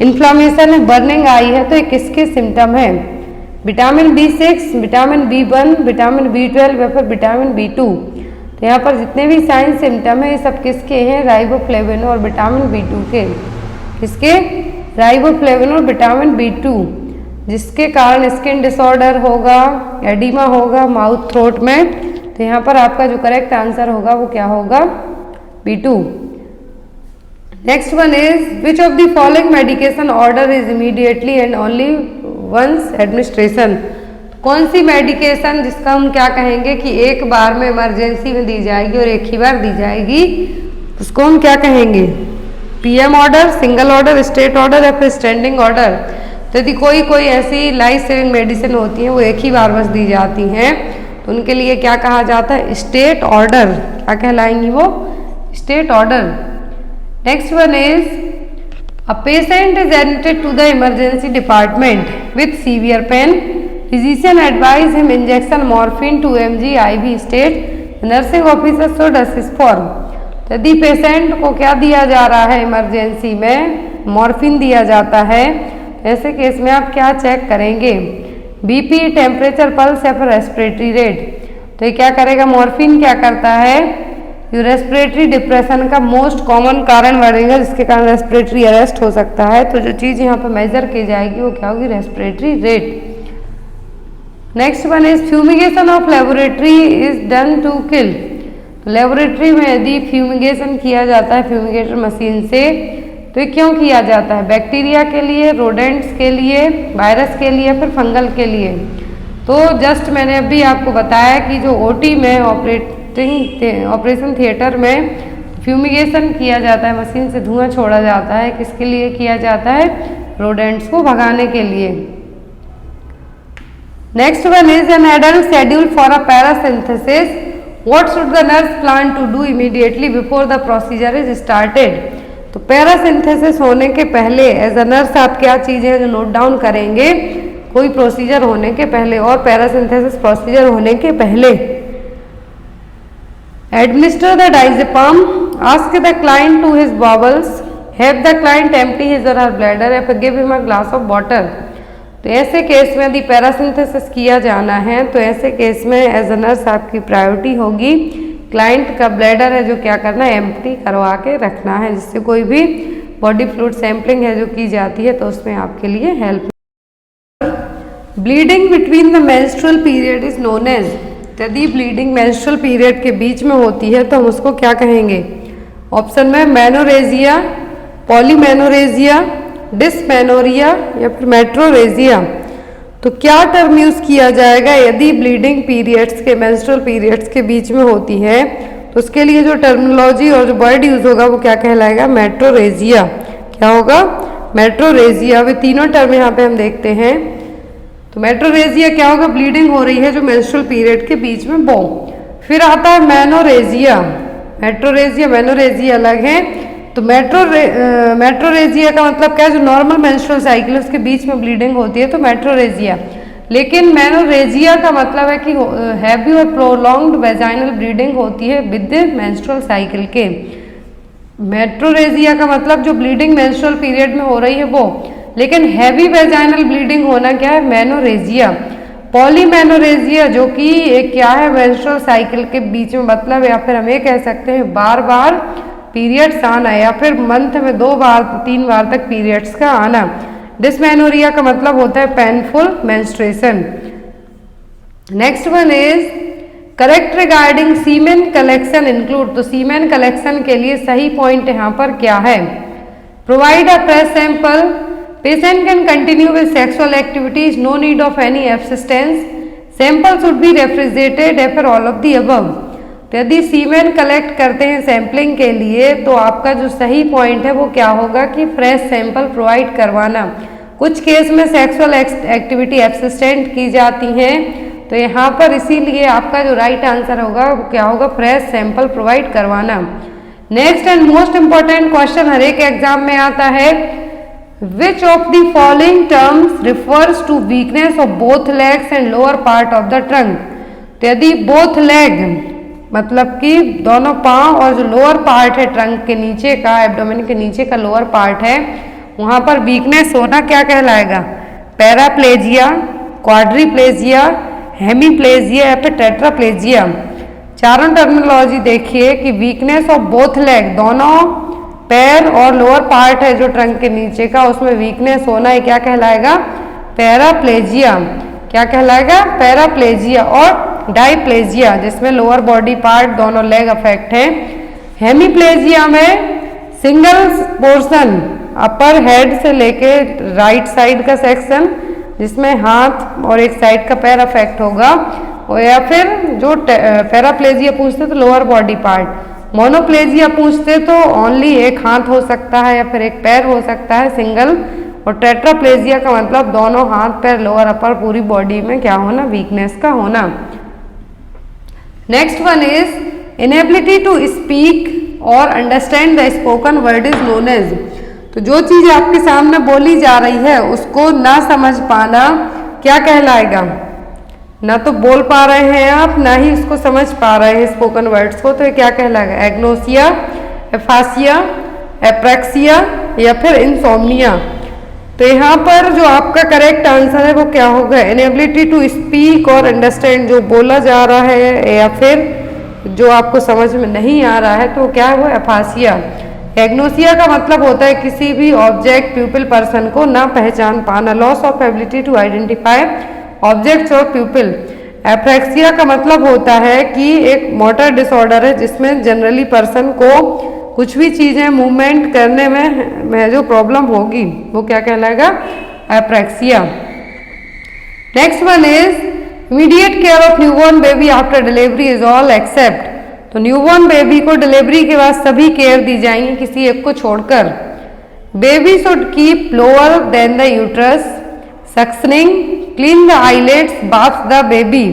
इन्फ्लामेशन है, बर्निंग आई है। तो ये किसके सिम्टम है? Vitamin B6, vitamin B1, vitamin B12 या फिर विटामिन B2। तो यहाँ पर जितने भी साइन सिम्टम है ये सब किसके हैं? राइबोफ्लेविन और विटामिन B2 के। किसके? राइबोफ्लेविन और विटामिन B2, जिसके कारण स्किन डिसऑर्डर होगा, एडिमा होगा माउथ थ्रोट में। तो यहाँ पर आपका जो करेक्ट आंसर होगा वो क्या होगा? B2। Next one is which of the following medication order is immediately and only once administration. कौन सी मेडिकेशन जिसका हम क्या कहेंगे कि एक बार में इमरजेंसी में दी जाएगी और एक ही बार दी जाएगी, उसको हम क्या कहेंगे? PM order, single order, state order या फिर स्टैंडिंग ऑर्डर। तो यदि कोई कोई ऐसी लाइफ सेविंग मेडिसिन होती हैं वो एक ही बार बस दी जाती हैं तो उनके लिए क्या कहा जाता है? Stat order. क्या कहलाएंगी वो? Stat order. Next one is a patient is admitted to the emergency department with severe pain, physician advise him injection morphine 2 mg IV stat, nursing officer should assist for. यदि patient को क्या दिया जा रहा है? इमरजेंसी में morphine दिया जाता है। ऐसे केस में आप क्या चेक करेंगे? BP, टेम्परेचर, पल्स या फिर रेस्पिरेटरी रेट। तो ये क्या करेगा? मॉर्फिन क्या करता है? ये रेस्पिरेटरी डिप्रेशन का मोस्ट कॉमन कारण बनेगा जिसके कारण रेस्पिरेटरी अरेस्ट हो सकता है। तो जो चीज़ यहाँ पर मेजर की जाएगी वो क्या होगी? Respiratory rate. Next one is fumigation of laboratory is done to kill. Laboratory में यदि फ्यूमिगेशन किया जाता है फ्यूमिगेटर मशीन से तो ये क्यों किया जाता है? बैक्टीरिया के लिए, रोडेंट्स के लिए, वायरस के लिए, फिर फंगल के लिए। तो जस्ट मैंने अभी आपको बताया कि जो OT में ऑपरेशन थिएटर में फ्यूमिगेशन किया जाता है, मशीन से धुआं छोड़ा जाता है, किसके लिए किया जाता है? रोडेंट्स को भगाने के लिए। Next one is an adult schedule for a paracentesis. What should the nurse plan to do immediately before the procedure is started? तो पैरासिंथेसिस होने के पहले एज अ नर्स आप क्या चीज़ें जो नोट डाउन करेंगे कोई प्रोसीजर होने के पहले और पैरासिंथेसिस प्रोसीजर होने के पहले? Administer the diazepam, ask the client to his bowels, have the client empty his और हर ब्लैडर या फिर give him a glass of water. तो ऐसे केस में यदि पैरासिंथेसिस किया जाना है तो ऐसे केस में एज अ नर्स आपकी प्रायोरिटी होगी क्लाइंट का ब्लैडर है जो क्या करना है? एम्प्टी करवा के रखना है, जिससे कोई भी बॉडी फ्लूइड सैंपलिंग है जो की जाती है तो उसमें आपके लिए help. Bleeding between the menstrual period is known as. यदि ब्लीडिंग मेंस्ट्रुअल पीरियड के बीच में होती है तो हम उसको क्या कहेंगे? ऑप्शन में मेनोरेजिया, पॉलीमेनोरेजिया, डिसमेनोरिया या फिर मेट्रोरेजिया। तो क्या टर्म यूज किया जाएगा यदि ब्लीडिंग पीरियड्स के मेंस्ट्रुअल पीरियड्स के बीच में होती है, तो उसके लिए जो टर्मिनोलॉजी और जो वर्ड यूज होगा वो क्या कहलाएगा? मेट्रोरेजिया। क्या होगा? मेट्रोरेजिया। वे तीनों टर्म यहाँ पे हम देखते हैं। तो मेट्रोरेजिया क्या होगा? ब्लीडिंग हो रही है जो मेंस्ट्रुअल पीरियड के बीच में वो। फिर आता है मेनोरेजिया। मेट्रोरेजिया मेनोरेजिया अलग है। तो मेट्रोरेजिया का मतलब क्या है? जो नॉर्मल मेंस्ट्रुअल साइकिल उसके बीच में ब्लीडिंग होती है तो मेट्रोरेजिया। लेकिन मेनोरेजिया का मतलब है कि हैवी और प्रोलॉन्ग्ड वेजाइनल ब्लीडिंग होती है विद मेंस्ट्रुअल साइकिल के। मेट्रोरेजिया का मतलब जो ब्लीडिंग मेंस्ट्रुअल पीरियड में हो रही है वो, लेकिन हैवी वेजाइनल ब्लीडिंग होना क्या है? मेनोरेजिया। पॉलीमेनोरेजिया जो कि एक क्या है? मेंस्ट्रुअल साइकिल के बीच में मतलब, या फिर हम ये कह सकते हैं बार बार पीरियड्स आना, या फिर मंथ में 2 बार 3 बार तक पीरियड्स का आना। डिस्मेनोरिया का मतलब होता है painful menstruation. Next one is correct regarding semen collection include. तो सीमेन कलेक्शन के लिए सही पॉइंट यहाँ पर क्या है? Provide a fresh sample, patient can continue with sexual activities, no need of any abstinence, sample should be refrigerated, या फिर ऑल ऑफ दी अबव। तो यदि सीमेन कलेक्ट करते हैं सैंपलिंग के लिए तो आपका जो सही पॉइंट है वो क्या होगा कि फ्रेश सैंपल प्रोवाइड करवाना। कुछ केस में सेक्सुअल एक्टिविटी एब्सिस्टेंट की जाती हैं, तो यहाँ पर इसीलिए आपका जो राइट आंसर होगा वो क्या होगा? फ्रेश सैंपल प्रोवाइड करवाना। Next and most important question हर एक एग्जाम में आता है, which of the following terms refers to weakness of both legs and lower part of the trunk. तो यदि बोथ लेग मतलब कि दोनों पांव और जो लोअर पार्ट है ट्रंक के नीचे का, एब्डोमेन के नीचे का लोअर पार्ट है, वहां पर वीकनेस होना क्या कहलाएगा? पैराप्लेजिया, क्वाड्रीप्लेजिया, हेमीप्लेजिया या फिर टेट्राप्लेजिया। चारों टर्मिनोलॉजी देखिए कि वीकनेस ऑफ बोथ लेग, दोनों पैर और लोअर पार्ट है जो ट्रंक के नीचे का, उसमें वीकनेस होना है क्या कहलाएगा? पैराप्लेजिया। क्या कहलाएगा? पैराप्लेजिया। और डाइप्लेजिया जिसमें लोअर बॉडी पार्ट दोनों लेग अफेक्ट है। हेमीप्लेजिया में सिंगल पोर्शन अपर हेड से लेके राइट साइड का सेक्शन जिसमें हाथ और एक साइड का पैर अफेक्ट होगा, और या फिर जो पैराप्लेजिया पूछते तो लोअर बॉडी पार्ट। मोनोप्लेजिया पूछते तो ओनली एक हाथ हो सकता है या फिर एक पैर हो सकता है सिंगल। और टेट्राप्लेजिया का मतलब दोनों हाथ पैर लोअर अपर पूरी बॉडी में क्या होना? वीकनेस का होना। Next one is inability to speak और understand the spoken word is known as. तो जो चीज आपके सामने बोली जा रही है उसको ना समझ पाना क्या कहलाएगा? ना तो बोल पा रहे हैं आप, ना ही उसको समझ पा रहे हैं स्पोकन वर्ड्स को, तो ये क्या कहलाएगा? एग्नोसिया, एफासिया, एप्रेक्सिया या फिर इंसोम्निया। तो यहाँ पर जो आपका करेक्ट आंसर है वो क्या होगा? इनएबिलिटी टू स्पीक और अंडरस्टैंड, जो बोला जा रहा है या फिर जो आपको समझ में नहीं आ रहा है तो क्या है वो? एफासिया। एग्नोसिया का मतलब होता है किसी भी ऑब्जेक्ट प्यूपिल पर्सन को ना पहचान पाना, loss of ability to identify objects और प्यूपिल। एप्रेक्सिया का मतलब होता है कि एक मोटर डिसऑर्डर है जिसमें जनरली पर्सन को कुछ भी चीजें मूवमेंट करने में जो प्रॉब्लम होगी वो क्या कहलाएगा? Apraxia. Next one is immediate care of newborn baby after delivery is all except. तो न्यूबॉर्न बेबी को डिलीवरी के बाद सभी केयर दी जाएंगी किसी एक को छोड़कर। Baby should keep lower than the uterus, suctioning, clean the eyelids, bath the baby.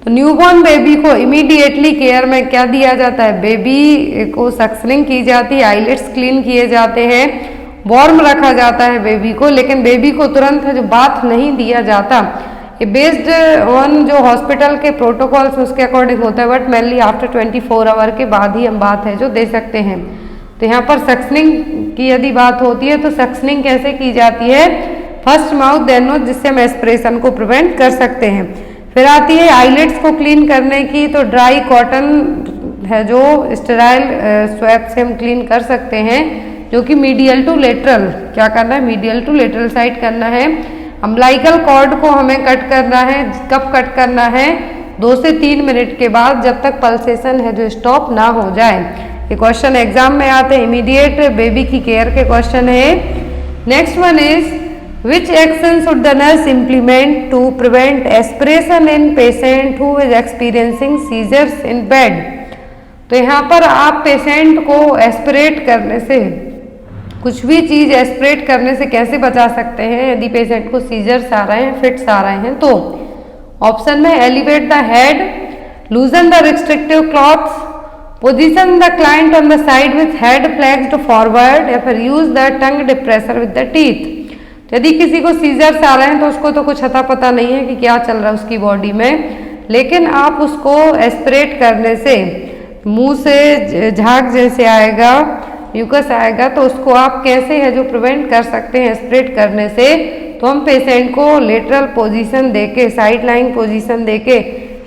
तो न्यूबॉर्न बेबी को इमीडिएटली केयर में क्या दिया जाता है? बेबी को सक्शनिंग की जाती है, आईलेट्स क्लीन किए जाते हैं, वार्म रखा जाता है बेबी को, लेकिन बेबी को तुरंत जो बाथ नहीं दिया जाता। ये बेस्ड ऑन जो हॉस्पिटल के प्रोटोकॉल्स उसके अकॉर्डिंग होता है, बट मेनली आफ्टर 24 आवर के बाद ही हम बात है जो दे सकते हैं। तो यहाँ पर सक्शनिंग की यदि बात होती है तो सक्शनिंग कैसे की जाती है? फर्स्ट माउथ देन नोज, जिससे हम एस्पिरेशन को प्रिवेंट कर सकते हैं। फिर आती है आईलेट्स को क्लीन करने की, तो ड्राई कॉटन है जो स्टेराइल स्वैप से हम क्लीन कर सकते हैं, जो कि मीडियल टू लेटरल क्या करना है? मीडियल टू लेटरल साइड करना है। अम्बिलिकल कॉर्ड को हमें कट करना है। कब कट करना है? 2 से 3 मिनट के बाद, जब तक पल्सेशन है जो स्टॉप ना हो जाए। ये क्वेश्चन एग्जाम में आते हैं, इमीडिएट बेबी की केयर के क्वेश्चन है। Next one is Which action should the nurse implement to prevent aspiration in patient who is experiencing seizures in bed? तो यहाँ पर आप पेशेंट को एस्पिरेट करने से, कुछ भी चीज़ एस्पिरेट करने से कैसे बचा सकते हैं यदि पेशेंट को सीजर्स आ रहे हैं, फिट्स आ रहे हैं? तो ऑप्शन में elevate the head, लूजन the restrictive clothes, position the client on the side with head फ्लैक्स्ड forward, या फिर use the tongue depressor with the teeth. यदि किसी को सीजर्स आ रहे हैं तो उसको तो कुछ अता पता नहीं है कि क्या चल रहा है उसकी बॉडी में, लेकिन आप उसको एस्पिरेट करने से मुंह से झाग जैसे आएगा, म्यूकस आएगा, तो उसको आप कैसे है जो प्रिवेंट कर सकते हैं एस्पिरेट करने से? तो हम पेशेंट को लेटरल पोजीशन देके, साइड लाइंग पोजीशन देके,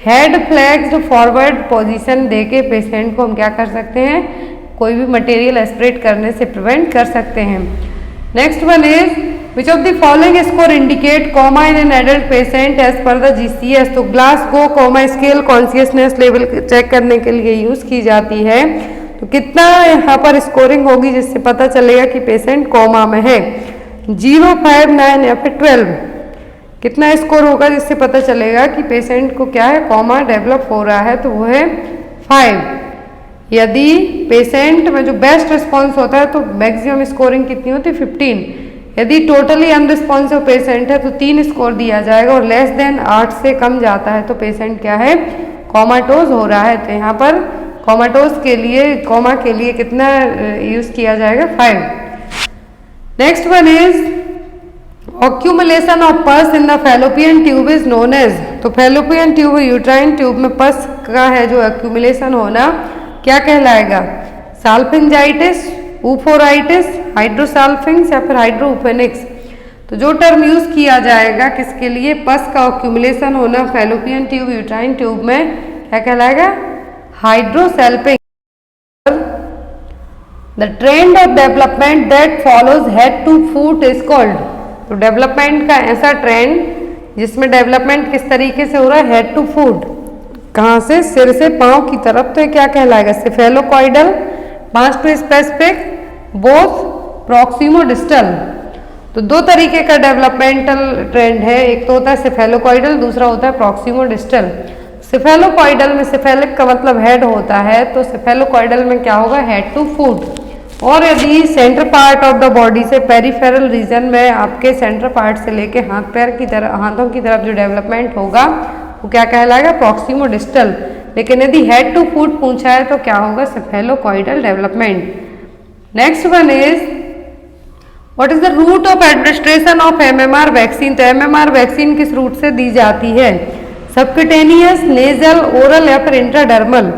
हेड फ्लैक्स्ड फॉरवर्ड पोजीशन देके पेशेंट को हम क्या कर सकते हैं, कोई भी मटेरियल एस्पिरेट करने से प्रिवेंट कर सकते हैं। Next one is which of the following score indicate coma in an adult patient as per the GCS? तो Glasgow coma scale consciousness level check करने के लिए यूज की जाती है। तो कितना यहाँ पर स्कोरिंग होगी जिससे पता चलेगा कि पेशेंट कोमा में है? 0, 5, 9 या फिर 12? कितना स्कोर होगा जिससे पता चलेगा कि पेशेंट को क्या है, कोमा डेवलप हो रहा है? तो वो है 5। यदि पेशेंट में जो बेस्ट रिस्पॉन्स होता है तो मैक्सिमम स्कोरिंग कितनी होती है? 15। यदि टोटली अनरिस्पॉन्सिव पेशेंट है तो 3 स्कोर दिया जाएगा, और लेस देन 8 से कम जाता है तो पेशेंट क्या है, कोमाटोज हो रहा है। तो यहाँ पर कोमाटोज के लिए, कोमा के लिए कितना यूज किया जाएगा? 5। Next one is accumulation of pus in the fallopian tube is known as. तो फैलोपियन ट्यूब, यूट्राइन ट्यूब में पस का है जो एक्यूमुलेशन होना, क्या कहलाएगा? साल्फिंजाइटिस, ऊफोराइटिस, हाइड्रोसाल्फिंग्स या फिर हाइड्रोफेनिक्स? तो जो टर्म यूज किया जाएगा किसके लिए, पस का एक्यूमुलेशन होना फैलोपियन ट्यूब, यूट्राइन ट्यूब में, क्या कहलाएगा? Hydrosalpinx. The trend of development that follows head to foot is called. तो डेवलपमेंट का ऐसा ट्रेंड जिसमें डेवलपमेंट किस तरीके से हो रहा है, हेड टू फुट, कहाँ से, सिर से पांव की तरफ, तो ये क्या कहलाएगा? Cephalocaudal, mass to specific, both, proximo distal. तो दो तरीके का डेवलपमेंटल ट्रेंड है, एक तो होता है सेफेलोकॉइडल, दूसरा होता है प्रॉक्सिमो डिस्टल। सेफेलोकॉइडल में सेफेलिक का मतलब हेड होता है, तो सेफेलोकॉइडल में क्या होगा, हेड टू फुट। और यदि centre part of the body से पेरिफेरल रीजन में आपके सेंटर पार्ट से लेके हाथ पैर की तरफ, हाथों की तरफ जो डेवलपमेंट होगा वो क्या कहलाएगा, प्रॉक्सिमो डिस्टल। लेकिन यदि हेड टू फुट पूछा है तो क्या होगा, cephalocaudal development. Next one is what is the route of administration of MMR vaccine. तो MMR वैक्सीन किस रूट से दी जाती है, सबक्यूटेनियस, नेजल, ओरल या फिर इंट्राडर्मल।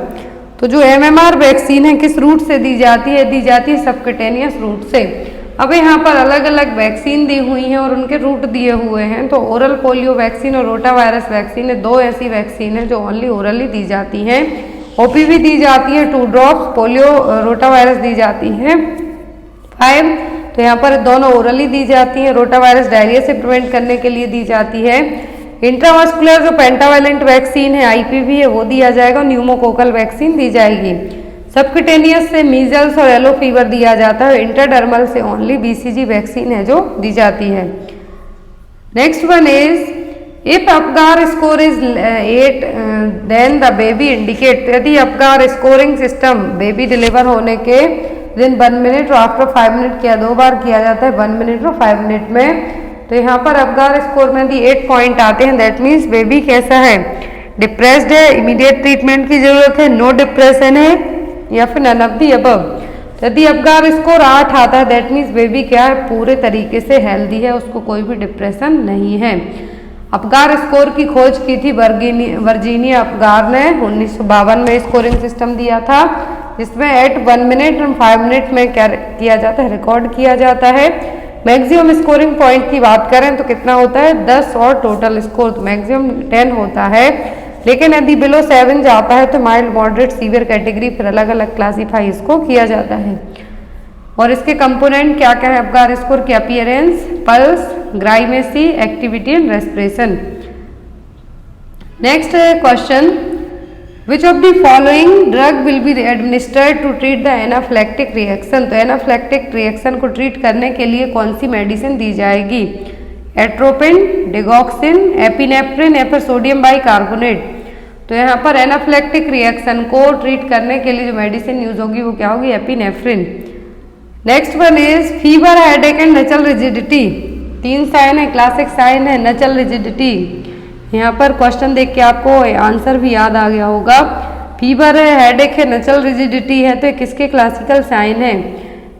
तो जो MMR वैक्सीन है किस रूट से दी जाती है, दी जाती है सबक्यूटेनियस रूट से। अब यहाँ पर अलग अलग वैक्सीन दी हुई हैं और उनके रूट दिए हुए हैं। तो ओरल पोलियो वैक्सीन और रोटा वायरस वैक्सीन है, दो ऐसी वैक्सीन है जो ओनली ओरली दी जाती हैं। OPV दी जाती है 2 ड्रॉप्स, पोलियो रोटा वायरस दी जाती है 5। तो यहाँ पर दोनों ओरली दी जाती हैं। रोटा वायरस डायरिया से प्रिवेंट करने के लिए दी जाती है। इंट्रावास्कुलर जो पेंटावैलेंट वैक्सीन है IPV है वो दिया जाएगा, न्यूमोकोकल वैक्सीन दी जाएगी। सबक्यूटेनियस से मीजल्स और येलो फीवर दिया जाता है। इंटरडर्मल से ओनली BCG वैक्सीन है जो दी जाती है। Next one is if Apgar score is 8 then the baby indicate. यदि Apgar scoring system baby deliver होने के विदिन 1 मिनट और आफ्टर 5 मिनट किया, 2 बार किया जाता है 1 मिनट और 5 मिनट में। तो यहाँ पर अपगार स्कोर में यदि 8 पॉइंट आते हैं दैट मीन्स बेबी कैसा है, डिप्रेस्ड है, इमीडिएट ट्रीटमेंट की जरूरत है, नो डिप्रेशन है या फिर नन ऑफ द अबव। यदि अपगार स्कोर 8 आता है दैट मीन्स बेबी क्या है, पूरे तरीके से हेल्दी है, उसको कोई भी डिप्रेशन नहीं है। अपगार स्कोर की खोज की थी वर्जीनिया अपगार ने 1952 में स्कोरिंग सिस्टम दिया था जिसमें एट 1 मिनट और 5 मिनट में क्या किया जाता है, रिकॉर्ड किया जाता है। मैक्सिमम स्कोरिंग पॉइंट की बात करें तो कितना होता है 10 और टोटल स्कोर तो मैक्सिमम 10 होता है। लेकिन यदि बिलो 7 जाता है तो माइल्ड, मॉडरेट, सीवियर कैटेगरी फिर अलग अलग क्लासीफाई इसको किया जाता है। और इसके कंपोनेंट क्या क्या है अपगार स्कोर की, appearance, pulse, grimace, activity and respiration. Next question, which of the following drug will be administered to treat the anaphylactic reaction. तो एनाफ्लेक्टिक रिएक्शन को ट्रीट करने के लिए कौन सी मेडिसिन दी जाएगी, एट्रोपिन, डिगॉक्सिन, एपिनेफ्रिन या फिर सोडियम बाइकार्बोनेट। तो यहाँ पर एनाफिलेक्टिक रिएक्शन को ट्रीट करने के लिए जो मेडिसिन यूज होगी वो क्या होगी, epinephrine. Next one is fever, headache and nuchal rigidity. 3 sign है, क्लासिक साइन है नचल रिजिडिटी। यहाँ पर क्वेश्चन देख के आपको आंसर भी याद आ गया होगा। फीवर है, हेडेक है, नचल रिजिडिटी है, तो ये किसके क्लासिकल साइन है,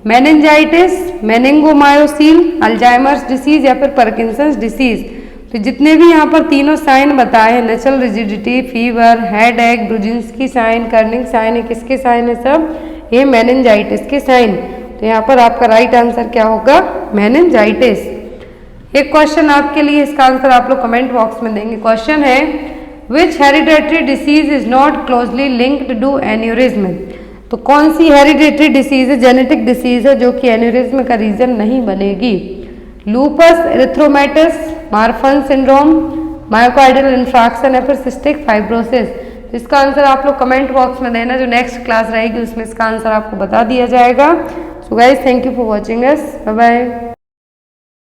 मेनिंजाइटिस, मेनिंगोमायोसिल, अल्जाइमर्स डिसीज या फिर पार्किंसंस डिसीज। तो जितने भी यहाँ पर तीनों साइन बताए हैं, nuchal rigidity, fever, headache, Brudzinski sign, Kernig sign, है किसके साइन है सब, ये मेनिंजाइटिस के साइन। तो यहाँ पर आपका राइट आंसर क्या होगा, मेनिंजाइटिस। एक क्वेश्चन आपके लिए, इसका आंसर आप लोग कमेंट बॉक्स में देंगे। क्वेश्चन है which hereditary disease is not closely linked to aneurysm. तो कौन सी हेरिडेटरी डिसीज है, जेनेटिक डिसीज है जो कि एन्यूरिज्म का रीजन नहीं बनेगी, lupus erythematosus, Marfan syndrome, myocardial infarction या फिर सिस्टिक फाइब्रोसिस। इसका आंसर आप लोग कमेंट बॉक्स में देना, जो नेक्स्ट क्लास रहेगी उसमें इसका आंसर आपको बता दिया जाएगा। So guys, thank you for watching us, bye bye.